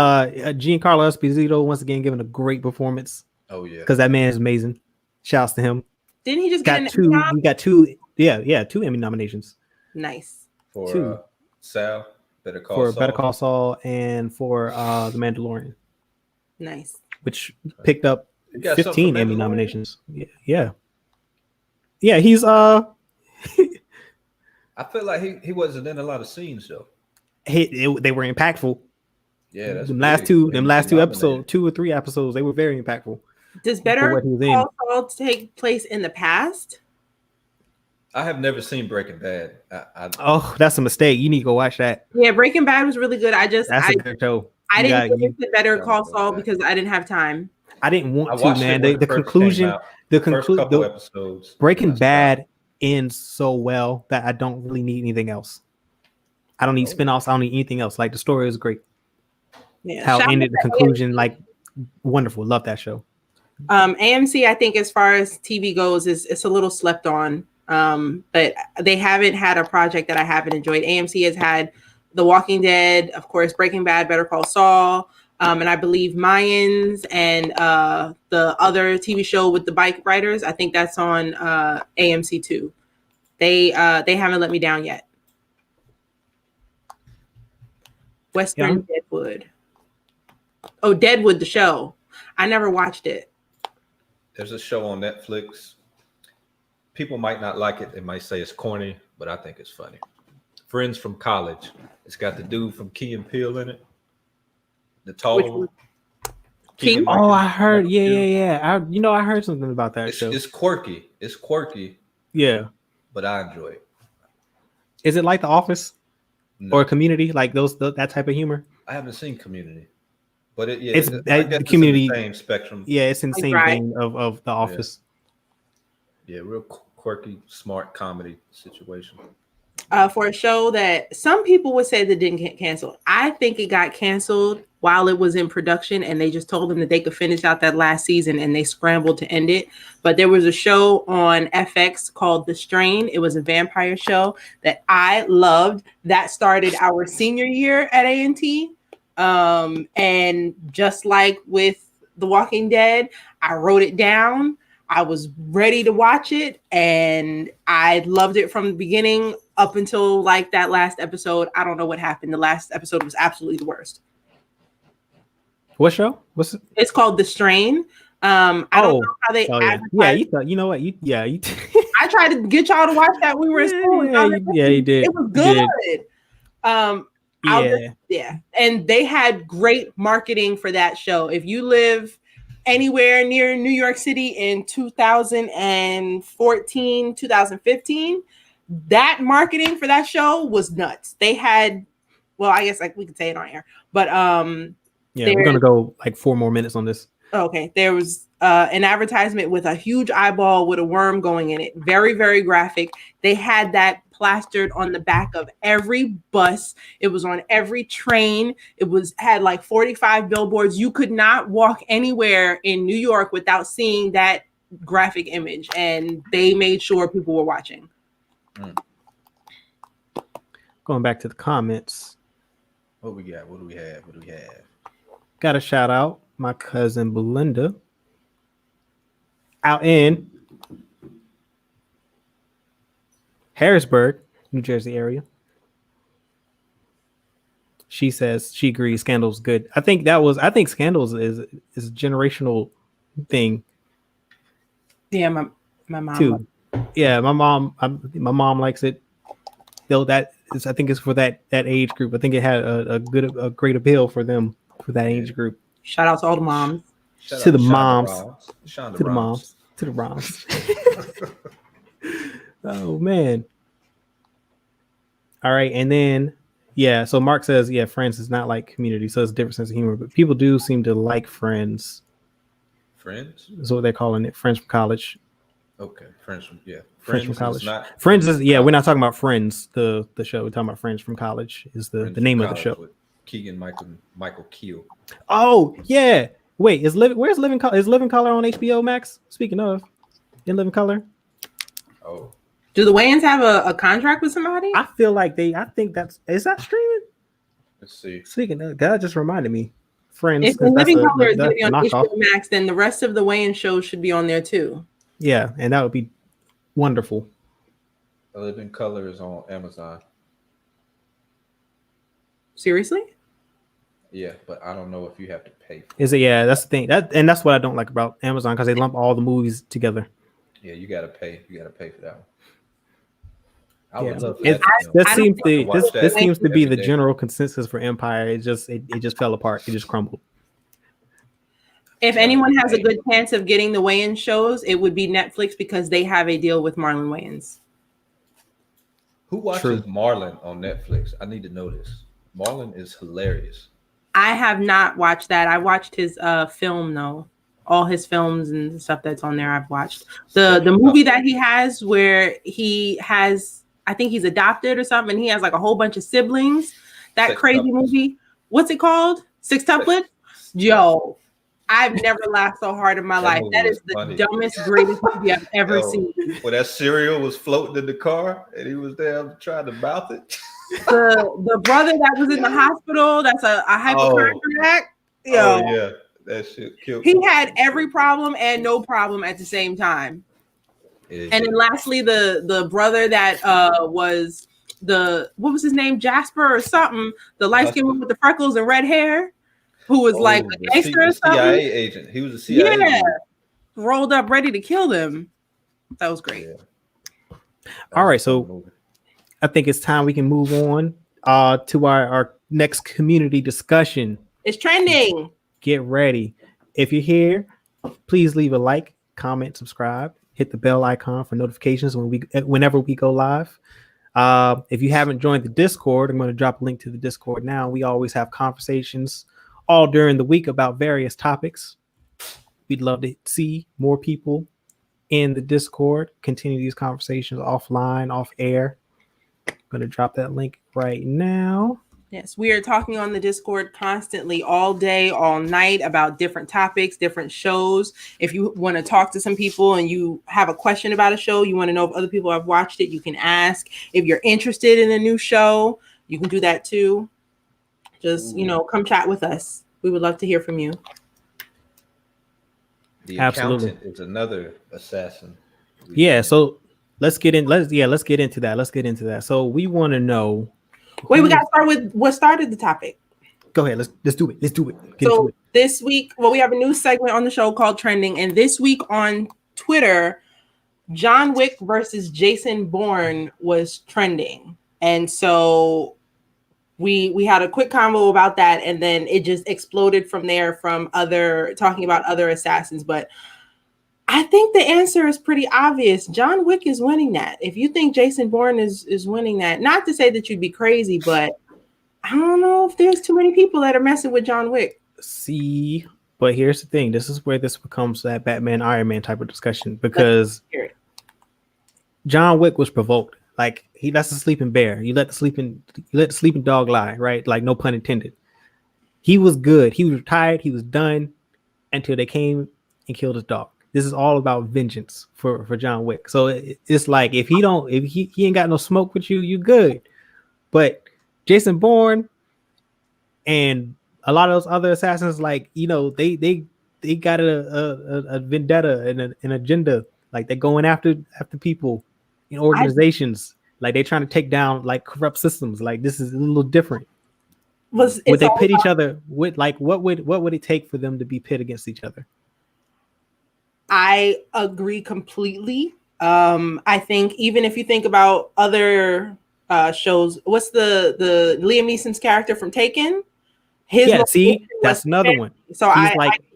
Giancarlo Esposito once again giving a great performance. Oh yeah, because that man is amazing. Shouts to him. Didn't he just get two? We got two. Yeah, 2 Emmy nominations. Nice. For Sal, Better Call Saul, and for The Mandalorian. Nice. Which picked up 15 Emmy nominations. Yeah. He's I feel like he wasn't in a lot of scenes though. They were impactful. Yeah, that's them last two episodes, 2 or 3 episodes, they were very impactful. Does Better Call Saul take place in the past? I have never seen Breaking Bad. Oh, that's a mistake. You need to go watch that. Yeah, Breaking Bad was really good. That's a good show. I didn't get into Better Call Saul because I didn't have time. I didn't want to, man. The conclusion, the episodes. Breaking Bad ends so well that I don't really need anything else. I don't need spinoffs. I don't need anything else. Like the story is great. Yeah, how it ended, the conclusion, like wonderful. Love that show. AMC, I think, as far as TV goes, it's a little slept on. But they haven't had a project that I haven't enjoyed. AMC has had The Walking Dead, of course, Breaking Bad, Better Call Saul, and I believe Mayans, and the other TV show with the bike riders. I think that's on AMC too. They haven't let me down yet. Western Deadwood. Oh, Deadwood, the show. I never watched it. There's a show on Netflix. people might not like it. They might say it's corny, but I think it's funny. Friends from College. It's got the dude from Key and Peele in it. The tall one. Key? Oh, I heard. Yeah. I heard something about that show. It's quirky. It's quirky. Yeah. But I enjoy it. Is it like The Office No. or Community? Like that type of humor? I haven't seen Community. But I guess the Community, in the same spectrum. Yeah, it's in the same vein of The Office. Yeah, real quirky, smart comedy situation. For a show that some people would say that didn't get canceled. I think it got canceled while it was in production, and they just told them that they could finish out that last season, and they scrambled to end it. But there was a show on FX called The Strain. It was a vampire show that I loved. That started our senior year at A&T. And just like with The Walking Dead, I wrote it down. I was ready to watch it, and I loved it from the beginning up until like that last episode. I don't know what happened. The last episode was absolutely the worst. What show? What's it? It's called The Strain. I don't know how they you know what? I tried to get y'all to watch that. We were in school. You did. It was good. And they had great marketing for that show. If you live anywhere near New York City in 2014, 2015, that marketing for that show was nuts. They had, well, I guess like we could say it on air, but we're gonna go like 4 more minutes on this. Okay, there was an advertisement with a huge eyeball with a worm going in it. Very, very graphic. They had that plastered on the back of every bus. It was on every train. It had like 45 billboards. You could not walk anywhere in New York without seeing that graphic image, and they made sure people were watching. Going back to the comments. What we got? What do we have? Got a shout out my cousin Belinda out in Harrisburg, New Jersey area. She says she agrees Scandal's good. I think Scandal's is a generational thing. Yeah, my mom too. Yeah, my mom likes it. Though I think it's for that age group. I think it had a great appeal for them for that age group. Shout out to all the moms. To the moms. Oh man. All right, and then so Mark says, Friends is not like Community, so it's a different sense of humor, but people do seem to like Friends. Friends is what they're calling it. Friends from College. Okay, Friends from College. Friends is we're not talking about Friends, the show. We're talking about Friends from College is the name of the show. With Keegan Michael Keel. Oh yeah. Wait, where's Living Color? Is Living Color on HBO Max? Speaking of, in Living Color. Oh. Do the Wayans have a contract with somebody? I feel like is that streaming? Let's see. Speaking of, that just reminded me. Friends. If the Living Color is going to be on HBO Max, then the rest of the Wayans shows should be on there too. Yeah, and that would be wonderful. The Living Color is on Amazon. Seriously? Yeah, but I don't know if you have to pay for it. Is it? Yeah, that's the thing. That's what I don't like about Amazon, because they lump all the movies together. Yeah, you gotta pay. You gotta pay for that one. I would love that. This seems to be the general consensus for Empire. It just fell apart. It just crumbled. If anyone has a good chance of getting the Wayans shows, it would be Netflix, because they have a deal with Marlon Wayans. Who watches Marlon on Netflix? I need to know this. Marlon is hilarious. I have not watched that. I watched his film though. All his films and stuff that's on there I've watched. The movie that he has where he has, I think he's adopted or something, and he has like a whole bunch of siblings. That crazy movie. What's it called? Sextuplets? Yo, I've never laughed so hard in my life. That is the dumbest, greatest movie I've ever seen. When that cereal was floating in the car and he was there trying to mouth it. The brother that was in the hospital, that's a hypochondriac. Oh yeah, that shit killed. He had every problem and no problem at the same time. And then lastly, the brother that was what was his name, Jasper or something, the light skin one with the freckles and red hair, who was like a gangster or something. CIA agent. He was a CIA agent. Rolled up ready to kill them. That was great. Yeah. All right, so I think it's time we can move on to our next community discussion. It's trending. Get ready. If you're here, please leave a like, comment, subscribe, hit the bell icon for notifications whenever we go live. If you haven't joined the Discord, I'm going to drop a link to the Discord now. We always have conversations all during the week about various topics. We'd love to see more people in the Discord, continue these conversations offline, off air. I'm going to drop that link right now. Yes, we are talking on the Discord constantly, all day, all night, about different topics, different shows. If you want to talk to some people and you have a question about a show, you want to know if other people have watched it, you can ask. If you're interested in a new show, you can do that too. Just, come chat with us. We would love to hear from you. The accountant is another assassin. Yeah, so let's get into that. Let's get into that. So we want to know. Wait, we got to start with what started the topic. Go ahead. Let's do it. So this week, we have a new segment on the show called Trending, and this week on Twitter, John Wick versus Jason Bourne was trending, and so we had a quick convo about that, and then it just exploded from there from talking about other assassins. But I think the answer is pretty obvious. John Wick is winning that. If you think Jason Bourne is winning that, not to say that you'd be crazy, but I don't know if there's too many people that are messing with John Wick. See, but here's the thing. This is where this becomes that Batman Iron Man type of discussion, because John Wick was provoked. Like, that's a sleeping bear. You let the sleeping dog lie, right? Like, no pun intended. He was good. He was retired. He was done until they came and killed his dog. This is all about vengeance for John Wick. So it's like, if he ain't got no smoke with you, you good. But Jason Bourne and a lot of those other assassins, like, they got a vendetta and an agenda. Like, they're going after people in organizations. Like, they're trying to take down like corrupt systems. Like, this is a little different. Would they pit each other with, like, what would it take for them to be pit against each other? I agree completely. I think even if you think about other shows, what's the Liam Neeson's character from Taken? That's another one. So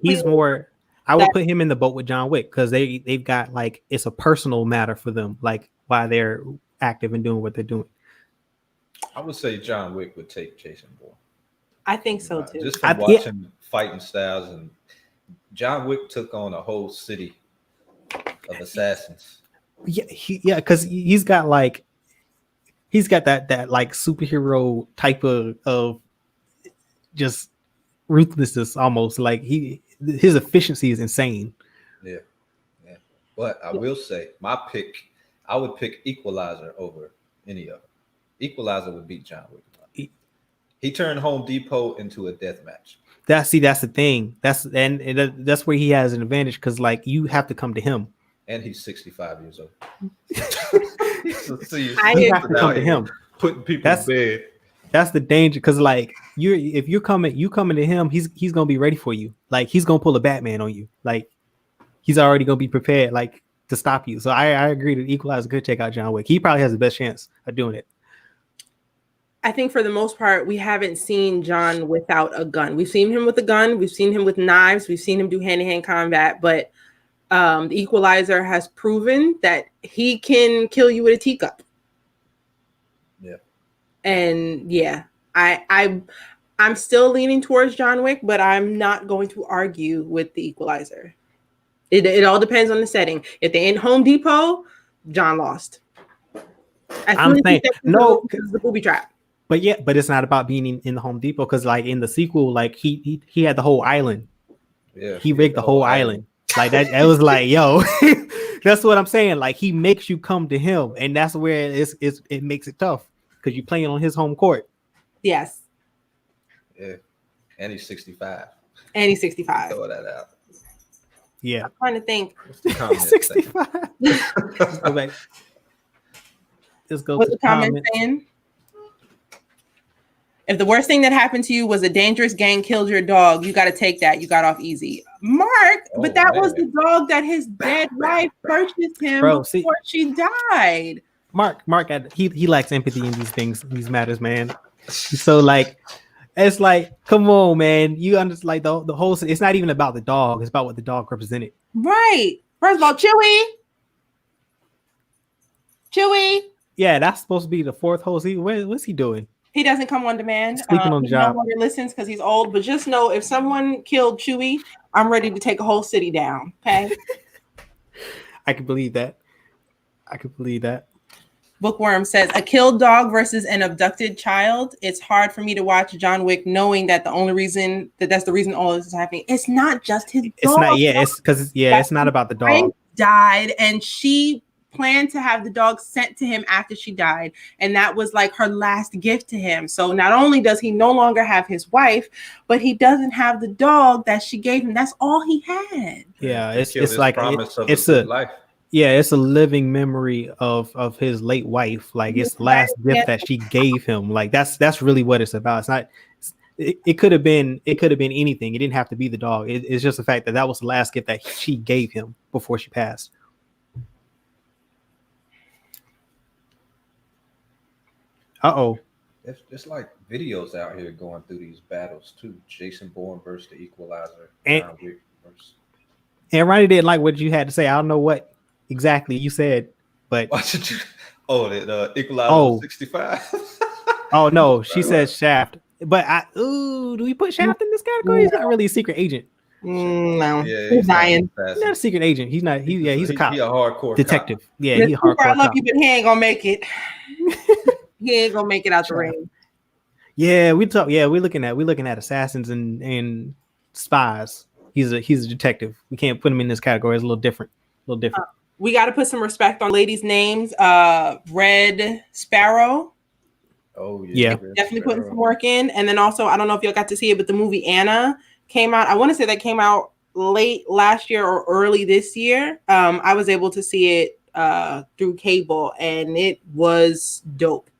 he's more. I would put him in the boat with John Wick, because they've got, like, it's a personal matter for them, like, why they're active and doing what they're doing. I would say John Wick would take Jason Bourne. I think so too. Just from watching fighting styles, and John Wick took on a whole city of assassins. Yeah, because he's got that like superhero type of just ruthlessness, almost. Like, his efficiency is insane. Yeah. But I will say, I would pick Equalizer over any of them. Equalizer would beat John Wick. He turned Home Depot into a death match. That's the thing. That's where he has an advantage, because, like, you have to come to him. And he's 65 years old. So you have to come to him. Putting people to bed. That's the danger, because, like, if you're coming to him, he's gonna be ready for you. Like, he's gonna pull a Batman on you. Like, he's already gonna be prepared, like, to stop you. So I agree that Equalizer could take out John Wick. He probably has the best chance of doing it. I think for the most part, we haven't seen John without a gun. We've seen him with a gun. We've seen him with knives. We've seen him do hand-to-hand combat. But the Equalizer has proven that he can kill you with a teacup. Yeah. And yeah, I'm still leaning towards John Wick, but I'm not going to argue with the Equalizer. It all depends on the setting. If they're in Home Depot, John lost. I'm saying no, it's the booby trap. But it's not about being in the Home Depot, because, like, in the sequel, like, he had the whole island. Yeah, he rigged the whole island. Like, that. It was like, yo, that's what I'm saying. Like, he makes you come to him, and that's where it makes it tough, because you're playing on his home court. Yes. Yeah, and he's 65. Throw that out. Yeah. I'm trying to think. 65. Let's go. What's the comment saying? If the worst thing that happened to you was a dangerous gang killed your dog, you got to take that. You got off easy. Mark, was the dog that his dead wife purchased him before she died. Mark, he lacks empathy in these things, these matters, man. So like, it's like, come on, man. You understand? Like the whole. It's not even about the dog. It's about what the dog represented. Right. First of all, Chewy. Yeah, that's supposed to be the fourth host. What's he doing? He doesn't come on demand. Sleeping on the he job. no longer listens because he's old. But just know, if someone killed Chewy, I'm ready to take a whole city down. Okay. I can believe that. Bookworm says, a killed dog versus an abducted child. It's hard for me to watch John Wick knowing that the only reason that's the reason all this is happening. It's not just his dog. It's not. Yeah, it's because it's not about the dog. Died, and she planned to have the dog sent to him after she died, and that was like her last gift to him. So not only does he no longer have his wife, but he doesn't have the dog that she gave him. That's all he had. Yeah, it's like it's a life. Yeah, it's a living memory of his late wife. Like it's the last gift that she gave him. Like that's really what it's about. It's not. It could have been anything. It didn't have to be the dog. It's just the fact that was the last gift that she gave him before she passed. It's like videos out here going through these battles too. Jason Bourne versus the Equalizer. And Ronnie didn't like what you had to say. I don't know what exactly you said, but the Equalizer 65. Oh no, she said Shaft. But do we put Shaft in this category? He's not really a secret agent. No, he's dying. He's not a secret agent. He's not. He's a cop. He's a hardcore detective. Cop. Yeah, he's a hardcore I love cop. you, but he ain't gonna make it. He ain't gonna make it out the ring. Yeah, we're looking at assassins and spies. He's a detective. We can't put him in this category. It's a little different. We got to put some respect on ladies' names. Red Sparrow. Oh yeah, definitely putting some work in. And then also, I don't know if y'all got to see it, but the movie Anna came out. I want to say that came out late last year or early this year. I was able to see it through cable, and it was dope.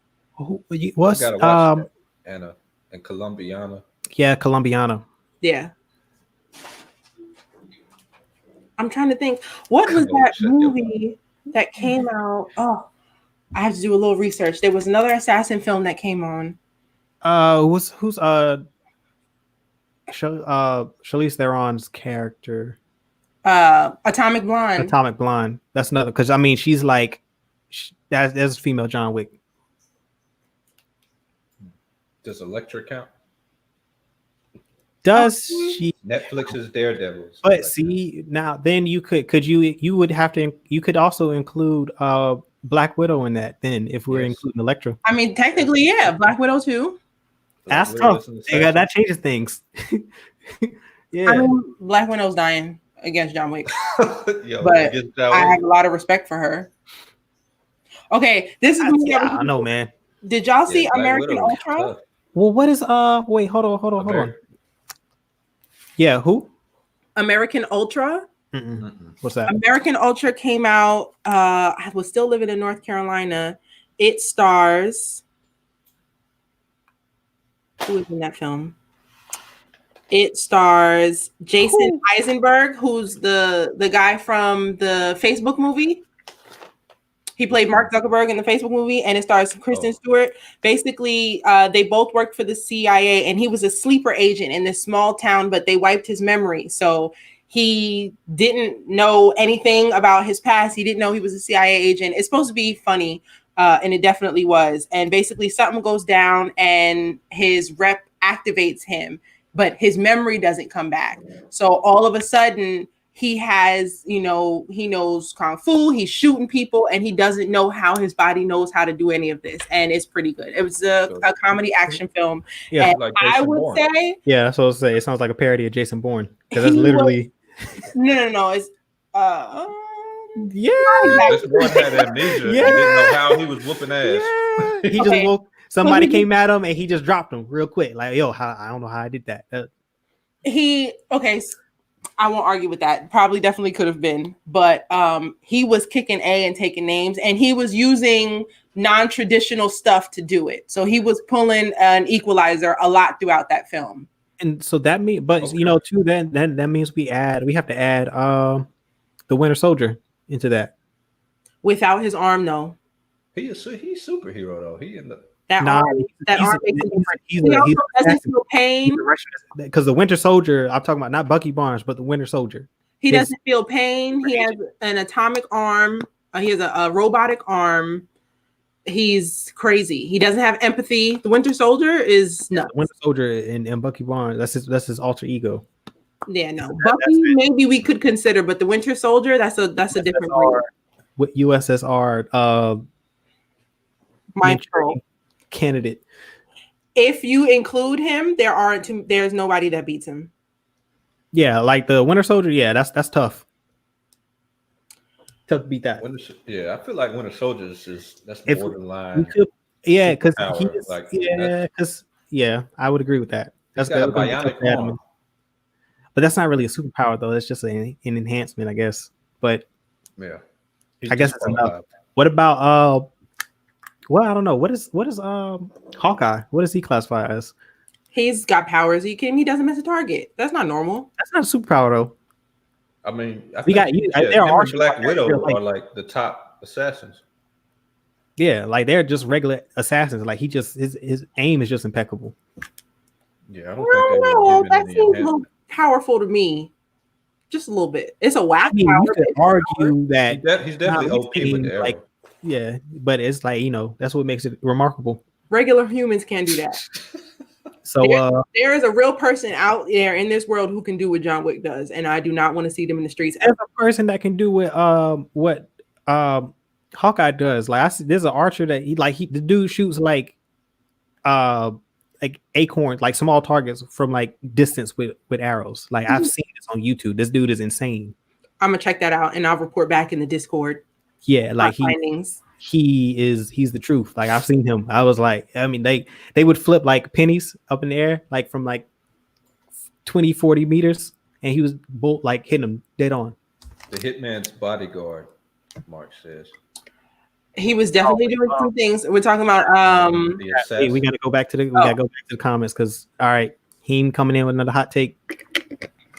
What's Anna and Colombiana? Yeah, Colombiana. Yeah. I'm trying to think. What was that movie that came out? Oh, I have to do a little research. There was another assassin film that came on. Who's Charlize Theron's character? Atomic Blonde. That's another, because I mean she's like that's female John Wick. Does Electra count? Does she? Netflix's Daredevils. But see, now then you could also include Black Widow in that then, if we're including Electra. I mean, technically, yeah, Black Widow too. That's tough. That changes things. Yeah. I mean, Black Widow's dying against John Wick. But I have a lot of respect for her. Okay, this is I know, man. Did y'all see American Ultra? Well, what is wait, hold on. Yeah, who? American Ultra. What's that? American Ultra came out. I was still living in North Carolina. It stars. Who is in that film? It stars Jason Eisenberg, who's the guy from the Facebook movie. He played Mark Zuckerberg in the Facebook movie, and it stars Kristen Stewart. Basically, they both worked for the CIA, and he was a sleeper agent in this small town, but they wiped his memory. So he didn't know anything about his past. He didn't know he was a CIA agent. It's supposed to be funny, and it definitely was. And basically, something goes down, and his rep activates him, but his memory doesn't come back. So all of a sudden, he has, he knows Kung Fu, he's shooting people, and he doesn't know how his body knows how to do any of this. And it's pretty good. It was a comedy action film. Yeah, like I would say. Yeah, that's what I was saying. It sounds like a parody of Jason Bourne. Because that's literally. No. It's yeah. This one had amnesia. Yeah. He didn't know how he was whooping ass. Yeah. He just woke. Somebody came at him and he just dropped him real quick. Like, yo, I don't know how I did that. I won't argue with that. Probably definitely could have been, but he was kicking A and taking names, and he was using non-traditional stuff to do it. So he was pulling an equalizer a lot throughout that film. And so that means, but too, then that means we have to add the Winter Soldier into that. Without his arm, though. He's superhero though. He in the That Nah, arm makes a difference. He he's also doesn't feel pain. Because the Winter Soldier, I'm talking about not Bucky Barnes, but the Winter Soldier. He doesn't feel pain. He has an atomic arm. He has a robotic arm. He's crazy. He doesn't have empathy. The Winter Soldier is nuts. The Winter Soldier and Bucky Barnes. That's his alter ego. Yeah, no. Bucky, maybe we could consider, but the Winter Soldier, that's a different breed. With USSR Maestro candidate. If you include him, there's nobody that beats him. Yeah, like the Winter Soldier. Yeah, that's tough. Tough to beat that. I feel like Winter Soldier that's borderline. Because I would agree with that. That's got a bionic arm. But that's not really a superpower though. That's just an enhancement, I guess. But yeah, I guess it's enough. What about well, I don't know. What is Hawkeye? What does he classify as? He's got powers. Are you kidding me? He doesn't miss a target. That's not normal. That's not a superpower though. I mean, there are Black Widow are like the top assassins. Yeah, like they're just regular assassins. Like his aim is just impeccable. Yeah, I don't think that seems a little powerful to me. Just a little bit. It's a whack. You could argue that he's definitely OP with the arrow. Yeah, but it's like, that's what makes it remarkable. Regular humans can't do that. So there is a real person out there in this world who can do what John Wick does, and I do not want to see them in the streets. There's a person that can do what Hawkeye does. Like there's an archer that the dude shoots like acorns, like small targets from like distance with arrows. Like I've seen this on YouTube. This dude is insane. I'm gonna check that out and I'll report back in the Discord. Yeah, like he's the truth. Like I've seen him. I was like, I mean, they would flip like pennies up in the air, like from like 20-40 meters, and he was hitting them dead on. The hitman's bodyguard, Mark says. He was definitely doing some things. We're talking about hey, we gotta go back to the comments because all right, he coming in with another hot take.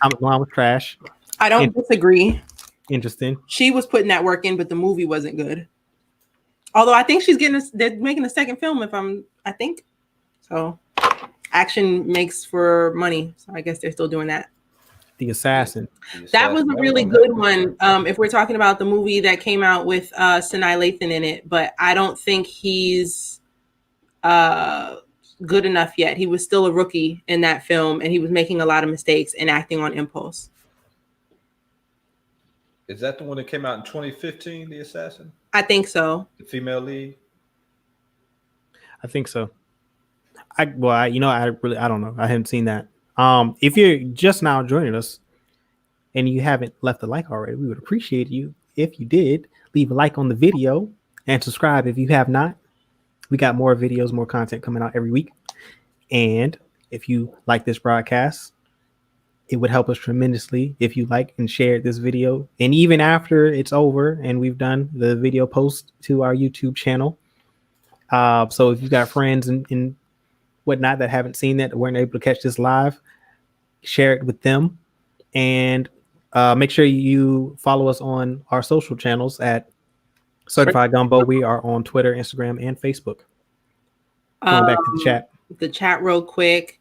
Comic Line was trash. I don't disagree. Interesting. She was putting that work in, but the movie wasn't good. Although I think they're making a second film. I think so. Action makes for money, so I guess they're still doing that. The Assassin. That was a really good one. If we're talking about the movie that came out with Sanaa Lathan in it, but I don't think he's good enough yet. He was still a rookie in that film, and he was making a lot of mistakes and acting on impulse. Is that the one that came out in 2015, The Assassin? I think so. The female lead? I think so. I don't know. I haven't seen that. If you're just now joining us and you haven't left a like already, we would appreciate you if you did. Leave a like on the video and subscribe if you have not. We got more videos, more content coming out every week. And if you like this broadcast, it would help us tremendously if you like and share this video. And even after it's over and we've done the video post to our YouTube channel. So if you've got friends and whatnot that haven't seen that weren't able to catch this live, share it with them. And make sure you follow us on our social channels at Certified Gumbo. We are on Twitter, Instagram, and Facebook. Going back to the chat. The chat real quick.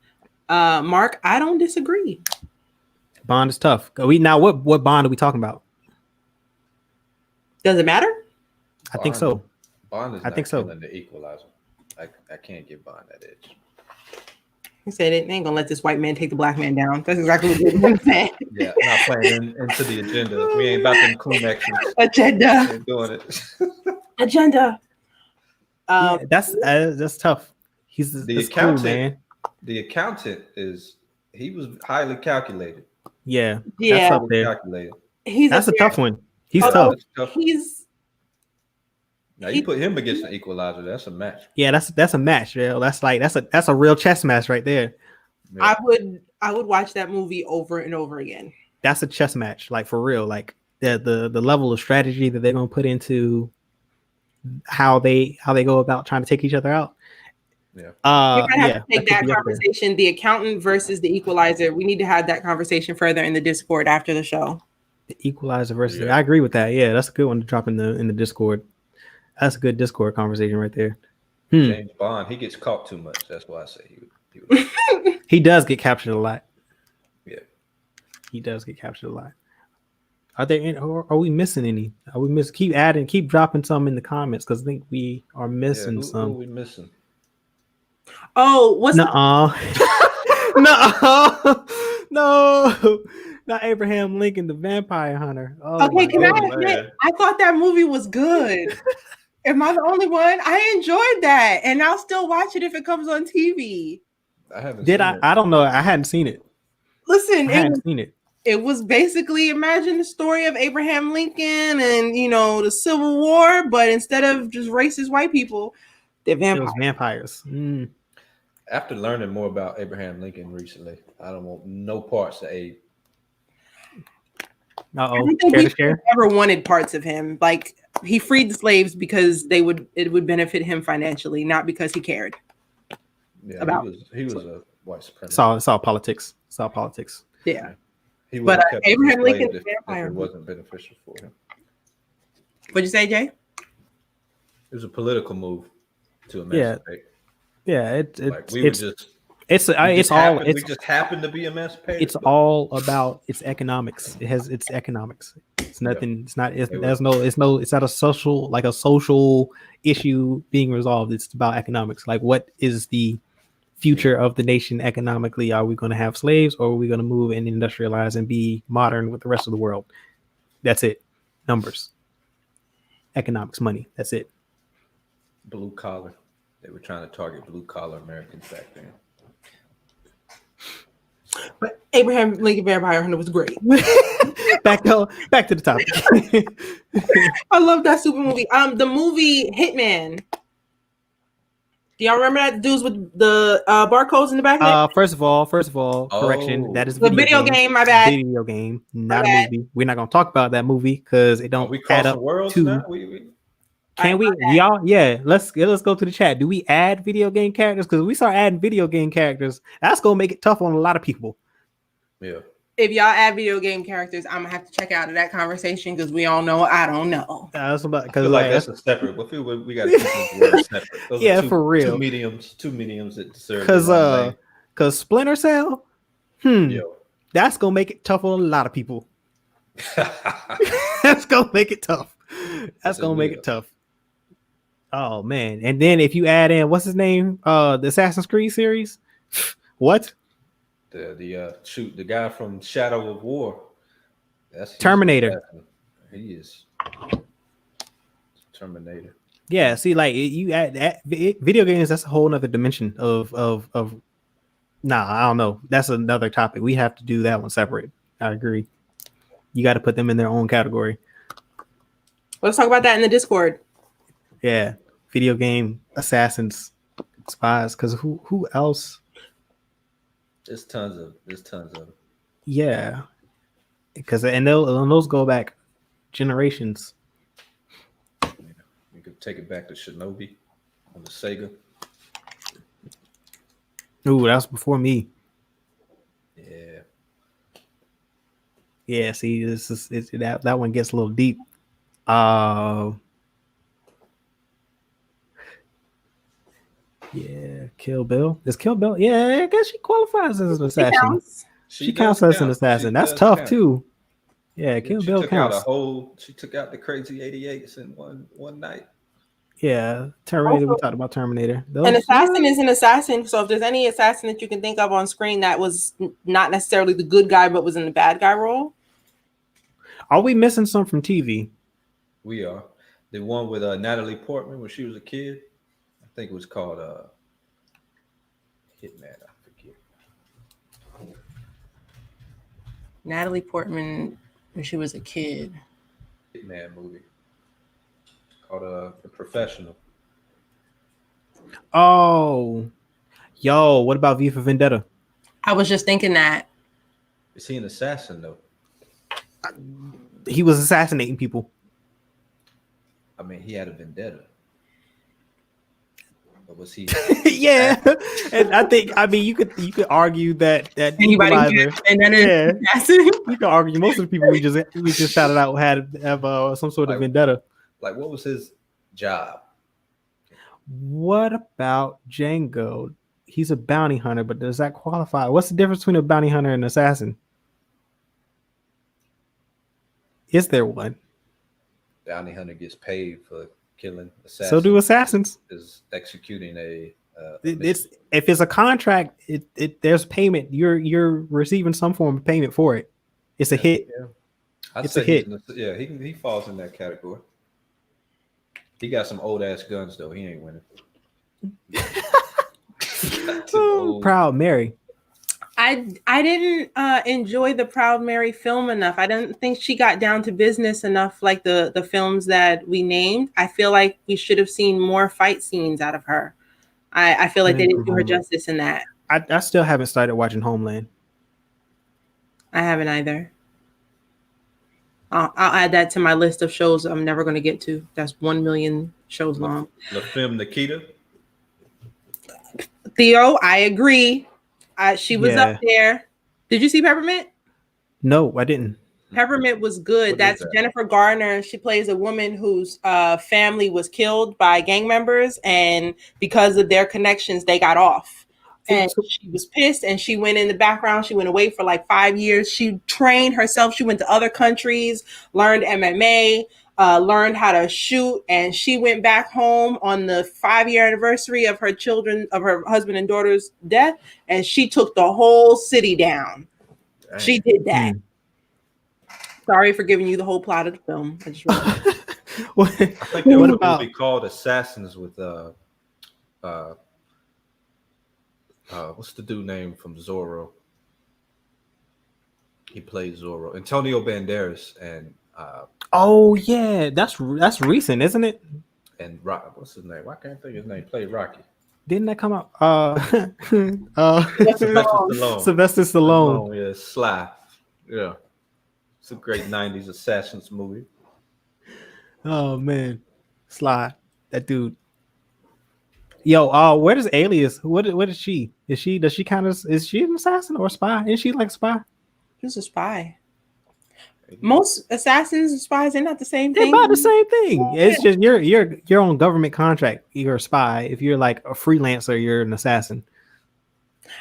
Mark, I don't disagree. Bond is tough. What Bond are we talking about? Does it matter? I think so. Bond is the Equalizer. I can't give Bond that edge. He said it ain't gonna let this white man take the black man down. That's exactly what he said. Yeah, not playing into the agenda. We ain't about them connections. Agenda. Ain't doing it. Agenda. That's tough. He's the accountant, cool, man. The accountant he was highly calculated. Yeah. That's up there. Calculated. That's a tough one. He's tough. Now you put him against the Equalizer. That's a match. Yeah, that's a match. Yeah, that's a real chess match right there. Yeah. I would watch that movie over and over again. That's a chess match, like for real. Like the level of strategy that they're gonna put into how they go about trying to take each other out. Yeah. We're gonna have to take that conversation. The accountant versus the Equalizer. We need to have that conversation further in the Discord after the show. The Equalizer versus I agree with that. Yeah, that's a good one to drop in the Discord. That's a good Discord conversation right there. James Bond, he gets caught too much. That's why I say he would. He does get captured a lot. Yeah, he does get captured a lot. Are there any, or are we missing any? Are we miss? Keep dropping some in the comments because I think we are missing some. Who are we missing? Oh, what's no, not Abraham Lincoln, the Vampire Hunter. Oh, okay, can I admit, I thought that movie was good. Am I the only one? I enjoyed that, and I'll still watch it if it comes on TV. I haven't. Did I? I don't know. I hadn't seen it. Listen, I hadn't seen it. It was basically imagine the story of Abraham Lincoln and the Civil War, but instead of just racist white people, they're vampires. It was vampires. Mm. After learning more about Abraham Lincoln recently, I don't want no parts of Abe. I don't think we ever wanted parts of him. Like he freed the slaves because it would benefit him financially, not because he cared. Yeah, about he was a white supremacist. It's all politics. It's all politics. Yeah. He would have kept Abraham Lincoln if it wasn't beneficial for him. What'd you say, Jay? It was a political move to emancipate. Yeah, we just happened to be emancipated. It's all about its economics. It's economics. It's nothing. Yeah. It's not a social issue being resolved. It's about economics. Like, what is the future of the nation economically? Are we going to have slaves, or are we going to move and industrialize and be modern with the rest of the world? That's it. Numbers, economics, money. That's it. Blue collar. They were trying to target blue collar Americans back then. But Abraham Lincoln Vampire Hunter was great. back to the topic. I love that super movie. The movie Hitman. Do y'all remember that dudes with the barcodes in the back? First of all, correction. That is the video game. My bad. Video game, not a movie. We're not gonna talk about that movie because it don't add up to. Can we, y'all? Yeah, let's go to the chat. Do we add video game characters? Because we start adding video game characters, that's gonna make it tough on a lot of people. Yeah. If y'all add video game characters, I'm gonna have to check out of that conversation because we all know I don't know. That's about because that's a separate. We got to keep them separate. Those yeah, for real. Two mediums that serve. Because Splinter Cell, that's gonna make it tough on a lot of people. That's gonna make it tough. That's gonna make it tough. Oh man! And then if you add in what's his name, the Assassin's Creed series, what? The guy from Shadow of War. That's Terminator. He is Terminator. Yeah. See, like you add that video games. That's a whole nother dimension of. Nah, I don't know. That's another topic. We have to do that one separate. I agree. You got to put them in their own category. Let's talk about that in the Discord. Yeah, video game assassins, spies. Because who else? There's tons of. Yeah, because those go back generations. You could take it back to Shinobi on the Sega. Ooh, that was before me. Yeah. Yeah. See, that one gets a little deep. Yeah, Kill Bill. Is Kill Bill? Yeah, I guess she qualifies as an assassin. She counts as an assassin. That's tough too. Yeah, Kill Bill counts. She took out the crazy 88s in one night. Yeah, Terminator. We talked about Terminator. An assassin is an assassin. So if there's any assassin that you can think of on screen that was not necessarily the good guy but was in the bad guy role, are we missing some from TV? We are. The one with Natalie Portman when she was a kid. I think it was called Hitman. I forget. Natalie Portman when she was a kid. Hitman movie. Called The Professional. Oh. Yo, what about V for Vendetta? I was just thinking that. Is he an assassin though? He was assassinating people. I mean, he had a vendetta. But was he? Yeah, and I mean, you could argue that anybody and then you can argue most of the people we just shouted out have some sort of vendetta. Like, what was his job. What about Django? He's a bounty hunter, but does that qualify? What's the difference between a bounty hunter and an assassin? Is there one? Bounty hunter gets paid for killing. Assassin So do assassins. is executing a. It's if it's a contract, there's payment. You're receiving some form of payment for it. It's a hit. Yeah. It's a hit. He falls in that category. He got some old ass guns though. He ain't winning. Proud Mary. I didn't enjoy the Proud Mary film enough. I didn't think she got down to business enough like the films that we named. I feel like we should have seen more fight scenes out of her. I feel like they didn't do her justice in that. I still haven't started watching Homeland. I haven't either. I'll add that to my list of shows I'm never going to get to. That's 1 million shows long. The film Nikita. Theo, I agree. She was up there. Did you see Peppermint? No, I didn't. Peppermint was good. That's Jennifer Garner. She plays a woman whose family was killed by gang members, and because of their connections, they got off. And she was pissed, and she went in the background. She went away for like 5 years. She trained herself. She went to other countries, learned MMA, learned how to shoot, and she went back home on the 5-year anniversary of her husband and daughter's death, and she took the whole city down. Dang. She did that. Sorry for giving you the whole plot of the film. I just I think there was a movie called Assassins with what's the dude name from Zorro? He plays Zorro. Antonio Banderas and oh yeah, that's recent, isn't it? And what's his name? Why can't I think his name? Played Rocky. Didn't that come out? Sylvester Stallone. Yeah, Sly. Yeah. It's a great 90s assassins movie. Oh man. Sly. That dude. Yo, where does Alias? What is she? Is she is she an assassin or a spy? Is she like a spy? She's a spy. Most assassins and spies are not the same thing. They're about the same thing. Oh, it's just you're on government contract. You're a spy. If you're like a freelancer, you're an assassin.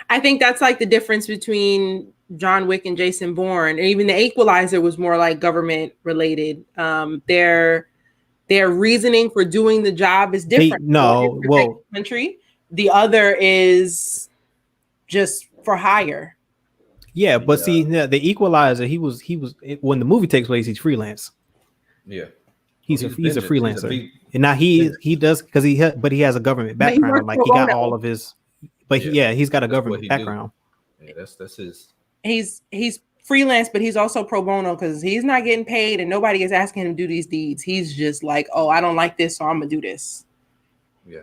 I think that's like the difference between John Wick and Jason Bourne. And even the Equalizer was more like government related. Their reasoning for doing the job is different. Country. The other is just for hire. Yeah, but see, the Equalizer, he was when the movie takes place, he's freelance. Yeah, he's a freelancer, and now he does because he has a government background. Like he got all of his, but he's got a government background. Yeah, that's his. He's freelance, but he's also pro bono because he's not getting paid, and nobody is asking him to do these deeds. He's just like, oh, I don't like this, so I'm gonna do this. Yeah,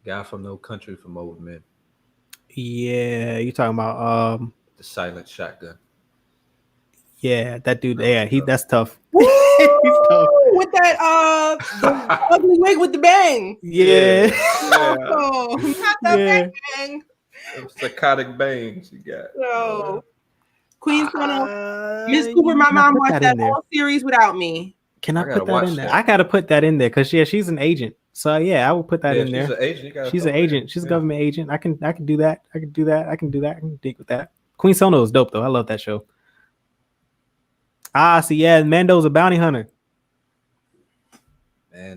guy from No Country for Old Men. Yeah, you talking about the silent shotgun. Yeah, that dude. Yeah, that's tough. He's tough. With that the ugly wig with the bang. Yeah. Oh, not that bang. Psychotic bangs you got. So Queen's gonna Miss Cooper, my mom watched that whole series without me. Can I put that in there? I gotta put that in there because she's an agent. So yeah, I will put that in there. She's an agent. She's a government agent. I can do that. I can dig with that. Queen Sono is dope though. I love that show. See, yeah, Mando's a bounty hunter.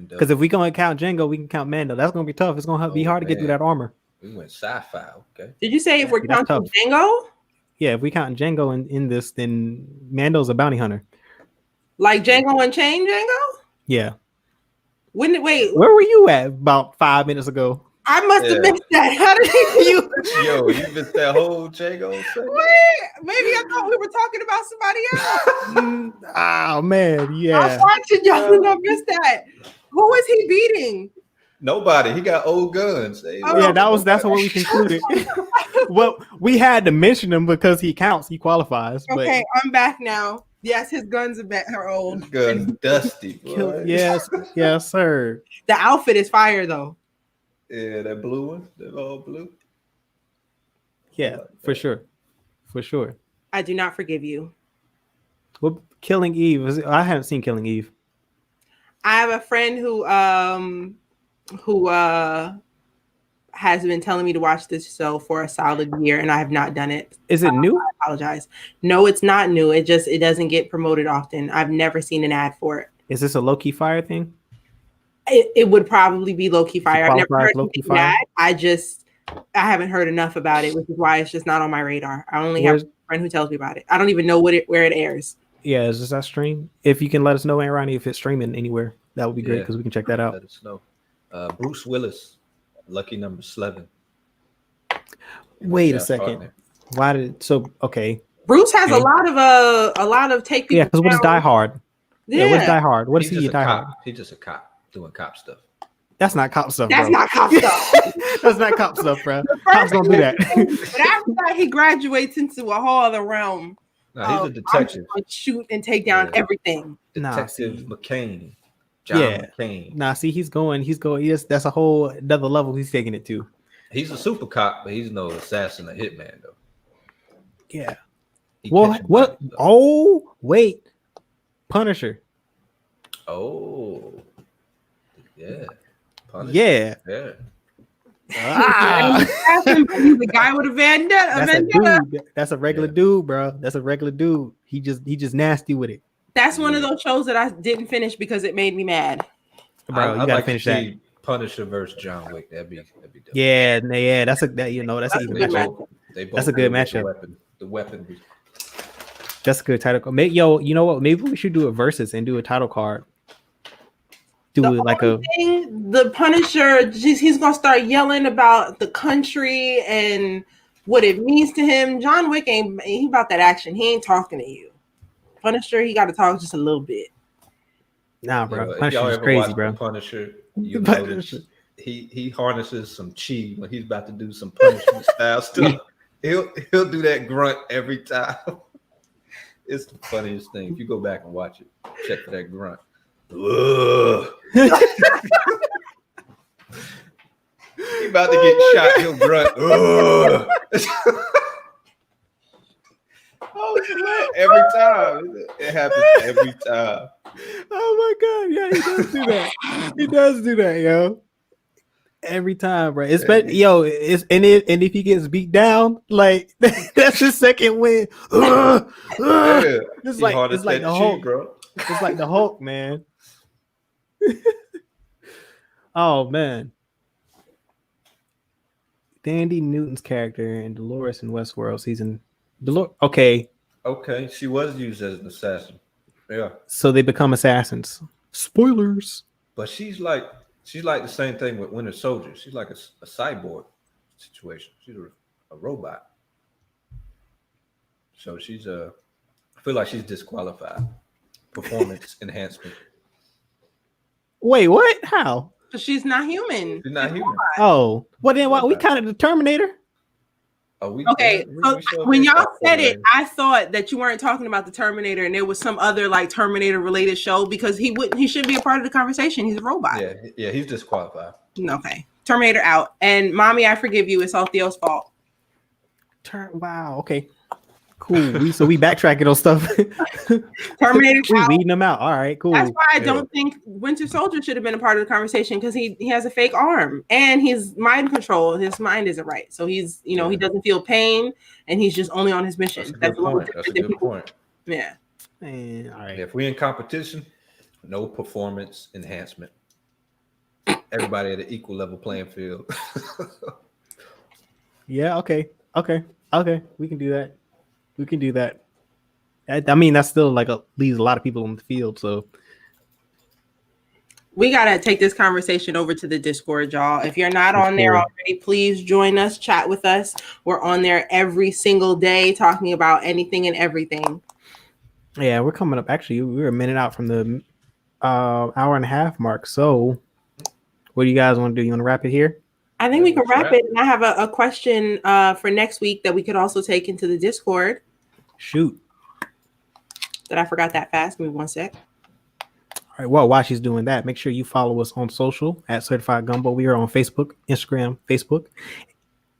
Because if we gonna count Django, we can count Mando. That's gonna be tough. It's gonna be hard to get through that armor. We went sci-fi. Okay. Did you say if we're counting Django? Yeah, if we count Django in this, then Mando's a bounty hunter. Like Django Unchained Django? Yeah. Wait. Where were you at about 5 minutes ago? I must have missed that. How did you? Yo, you missed that whole Django. Wait, maybe I thought we were talking about somebody else. Oh man, yeah. I was watching y'all and I missed that. Who was he beating? Nobody. He got old guns. Yeah, that's what we concluded. Well, we had to mention him because he counts. He qualifies. Okay, I'm back now. Yes, his guns are old. His gun's dusty. Yes, sir. The outfit is fire though. Yeah, that blue one. They're all blue. Yeah, for sure. I do not forgive you. Well, Killing Eve. I haven't seen Killing Eve. I have a friend who has been telling me to watch this show for a solid year, and I have not done it. Is it new? I apologize. No, it's not new. It doesn't get promoted often. I've never seen an ad for it. Is this a low-key fire thing? It would probably be low-key fire. I've never heard low-key anything bad. I haven't heard enough about it, which is why it's just not on my radar. I only have a friend who tells me about it. I don't even know where it airs. Yeah, is this that stream? If you can let us know, Ronnie, if it's streaming anywhere, that would be great because we can check that out. Let us know. Bruce Willis, lucky number 11. Wait a second. Okay. Bruce has a lot of take people. Yeah, because what is Die Hard? Yeah, what's Die Hard? What is he? Die Hard? He's just a cop doing cop stuff. That's not cop stuff. That's not cop stuff. That's not cop stuff, bro. Cops don't do that. But after that, he graduates into a whole other realm. No, he's a detective. Shoot and take down everything. Detective McCain. John McCain. He's going. Yes, that's a whole another level he's taking it to. He's a super cop, but he's no assassin or hitman, though. Yeah. What? Oh, wait. Punisher. Oh. Yeah. Yeah. Yeah. He's a guy with a vendetta. That's a regular dude, bro. That's a regular dude. He just nasty with it. That's one of those shows that I didn't finish because it made me mad. Bro, you gotta finish that. Punisher versus John Wick. That'd be dope. Yeah. That's an even matchup. That's a good matchup. The weapon. That's a good title. You know what? Maybe we should do a versus and do a title card. The Punisher, he's gonna start yelling about the country and what it means to him. John Wick he about that action. He ain't talking to you. Punisher, he got to talk just a little bit. Nah, bro. Punisher's crazy, bro. Punisher, you notice he harnesses some chi when he's about to do some punishment style stuff. He'll do that grunt every time. It's the funniest thing. If you go back and watch it, check for that grunt. He about to get shot. He'll grunt. Every time. It happens every time. Oh my god! Yeah, he does do that. He does do that, yo. Every time, bro. And if he gets beat down, like that's his second win. It's like the Hulk, bro. It's like the Hulk, man. Oh man. Dandy Newton's character in Dolores in Westworld season. Okay, she was used as an assassin. Yeah. So they become assassins. Spoilers. But she's like the same thing with Winter Soldier. She's like a cyborg situation. She's a robot. So I feel like she's disqualified. Performance enhancement. Wait, what? How? Because she's not human. She's not human. Oh, well then why we counted the Terminator? Okay, so when y'all said it, I thought that you weren't talking about the Terminator and there was some other like Terminator related show because he should be a part of the conversation. He's a robot. Yeah, he's disqualified. Okay. Terminator out. And mommy, I forgive you. It's all Theo's fault. Wow, okay. Cool. We backtracking on stuff. Terminator we weeding them out. All right, cool. That's why I don't think Winter Soldier should have been a part of the conversation because he has a fake arm and he's mind control. His mind isn't right. So he's he doesn't feel pain and he's just only on his mission. That's a good point. Yeah. Man, all right. If we're in competition, no performance enhancement. Everybody at an equal level playing field. Yeah, okay. We can do that. I mean, that's still leaves a lot of people on the field. So we gotta take this conversation over to the Discord, y'all. If you're not on there already, please join us, chat with us. We're on there every single day talking about anything and everything. Yeah, we're coming up. Actually, we're a minute out from the hour and a half mark. So what do you guys want to do? You want to wrap it here? I think we can wrap it. And I have a question for next week that we could also take into the Discord. Shoot. That I forgot that fast. Give me 1 sec. All right. Well, while she's doing that, make sure you follow us on social at Certified Gumbo. We are on Facebook, Instagram, Facebook.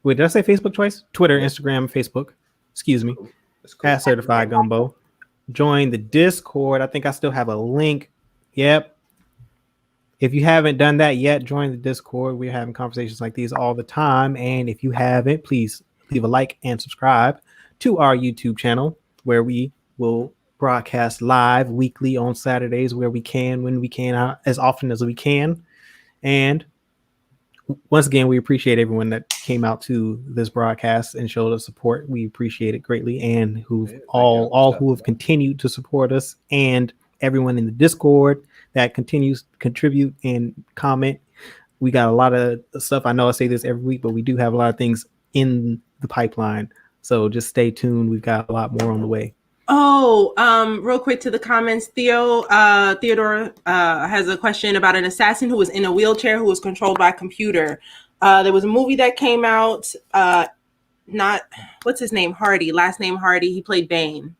Wait, did I say Facebook twice? Twitter, Instagram, Facebook. Excuse me. At Certified Gumbo. Join the Discord. I think I still have a link. Yep. If you haven't done that yet, join the Discord. We're having conversations like these all the time. And if you haven't, please leave a like and subscribe to our YouTube channel, where we will broadcast live weekly on Saturdays where we can, when we can, as often as we can. And once again, we appreciate everyone that came out to this broadcast and showed us support. We appreciate it greatly, and who have continued to support us, and everyone in the Discord that continues to contribute and comment. We got a lot of stuff. I know I say this every week, but we do have a lot of things in the pipeline. So just stay tuned. We've got a lot more on the way. Oh, real quick to the comments. Theodore has a question about an assassin who was in a wheelchair who was controlled by a computer. There was a movie that came out. What's his name? Hardy. Last name Hardy. He played Bane.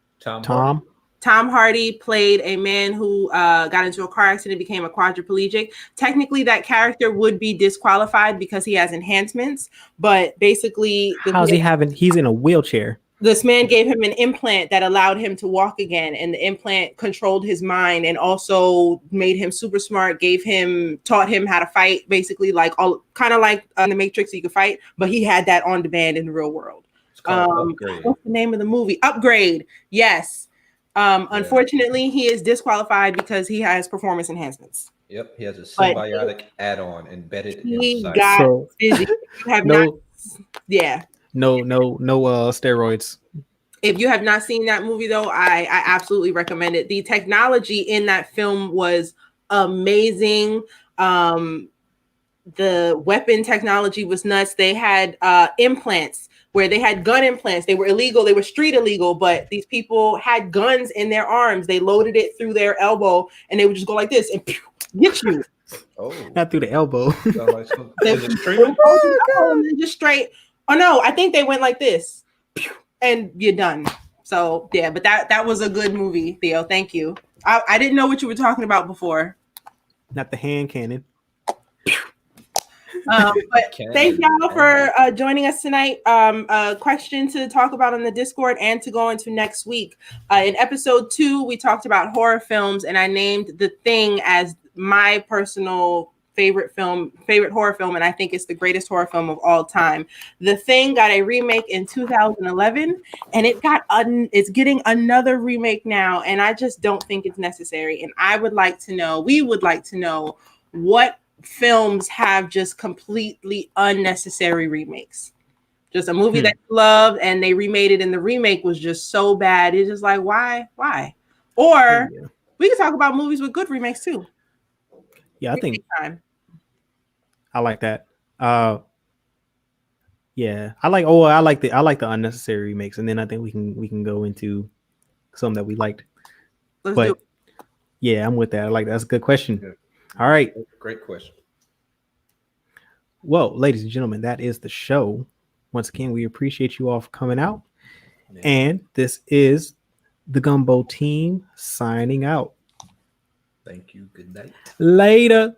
Tom Hardy played a man who got into a car accident, became a quadriplegic. Technically, that character would be disqualified because he has enhancements. But basically, he's in a wheelchair. This man gave him an implant that allowed him to walk again, and the implant controlled his mind and also made him super smart, taught him how to fight, basically kind of like in the Matrix, you could fight, but he had that on demand in the real world. Upgrade. What's the name of the movie? Upgrade. Yes. Unfortunately, he is disqualified because he has performance enhancance. Yep, he has a symbiotic add-on embedded inside. He got busy. No steroids. If you have not seen that movie, though, I absolutely recommend it. The technology in that film was amazing. The weapon technology was nuts. They had implants where they had gun implants. They were illegal. They were street illegal, but these people had guns in their arms. They loaded it through their elbow, and they would just go like this and get you. Oh, not through the elbow. Just straight. Oh no, I think they went like this, and you're done. So yeah, but that was a good movie, Theo. Thank you. I didn't know what you were talking about before. Not the hand cannon. But thank y'all for joining us tonight. A question to talk about on the Discord and to go into next week. In episode 2, we talked about horror films, and I named The Thing as my personal favorite horror film, and I think it's the greatest horror film of all time. The Thing got a remake in 2011, and it's getting another remake now, and I just don't think it's necessary. And we would like to know what films have just completely unnecessary remakes. Just a movie that you loved and they remade it, and the remake was just so bad. It's just like, why? Or we can talk about movies with good remakes too. Yeah, I think I like that. Yeah, I like the unnecessary remakes, and then I think we can go into some that we liked. Let's do it. Yeah, I'm with that. I like that. That's a good question. Yeah. All right, great question. Well, ladies and gentlemen, that is the show. Once again, we appreciate you all for coming out, and this is the Gumbo team signing out. Thank you. Good night. Later.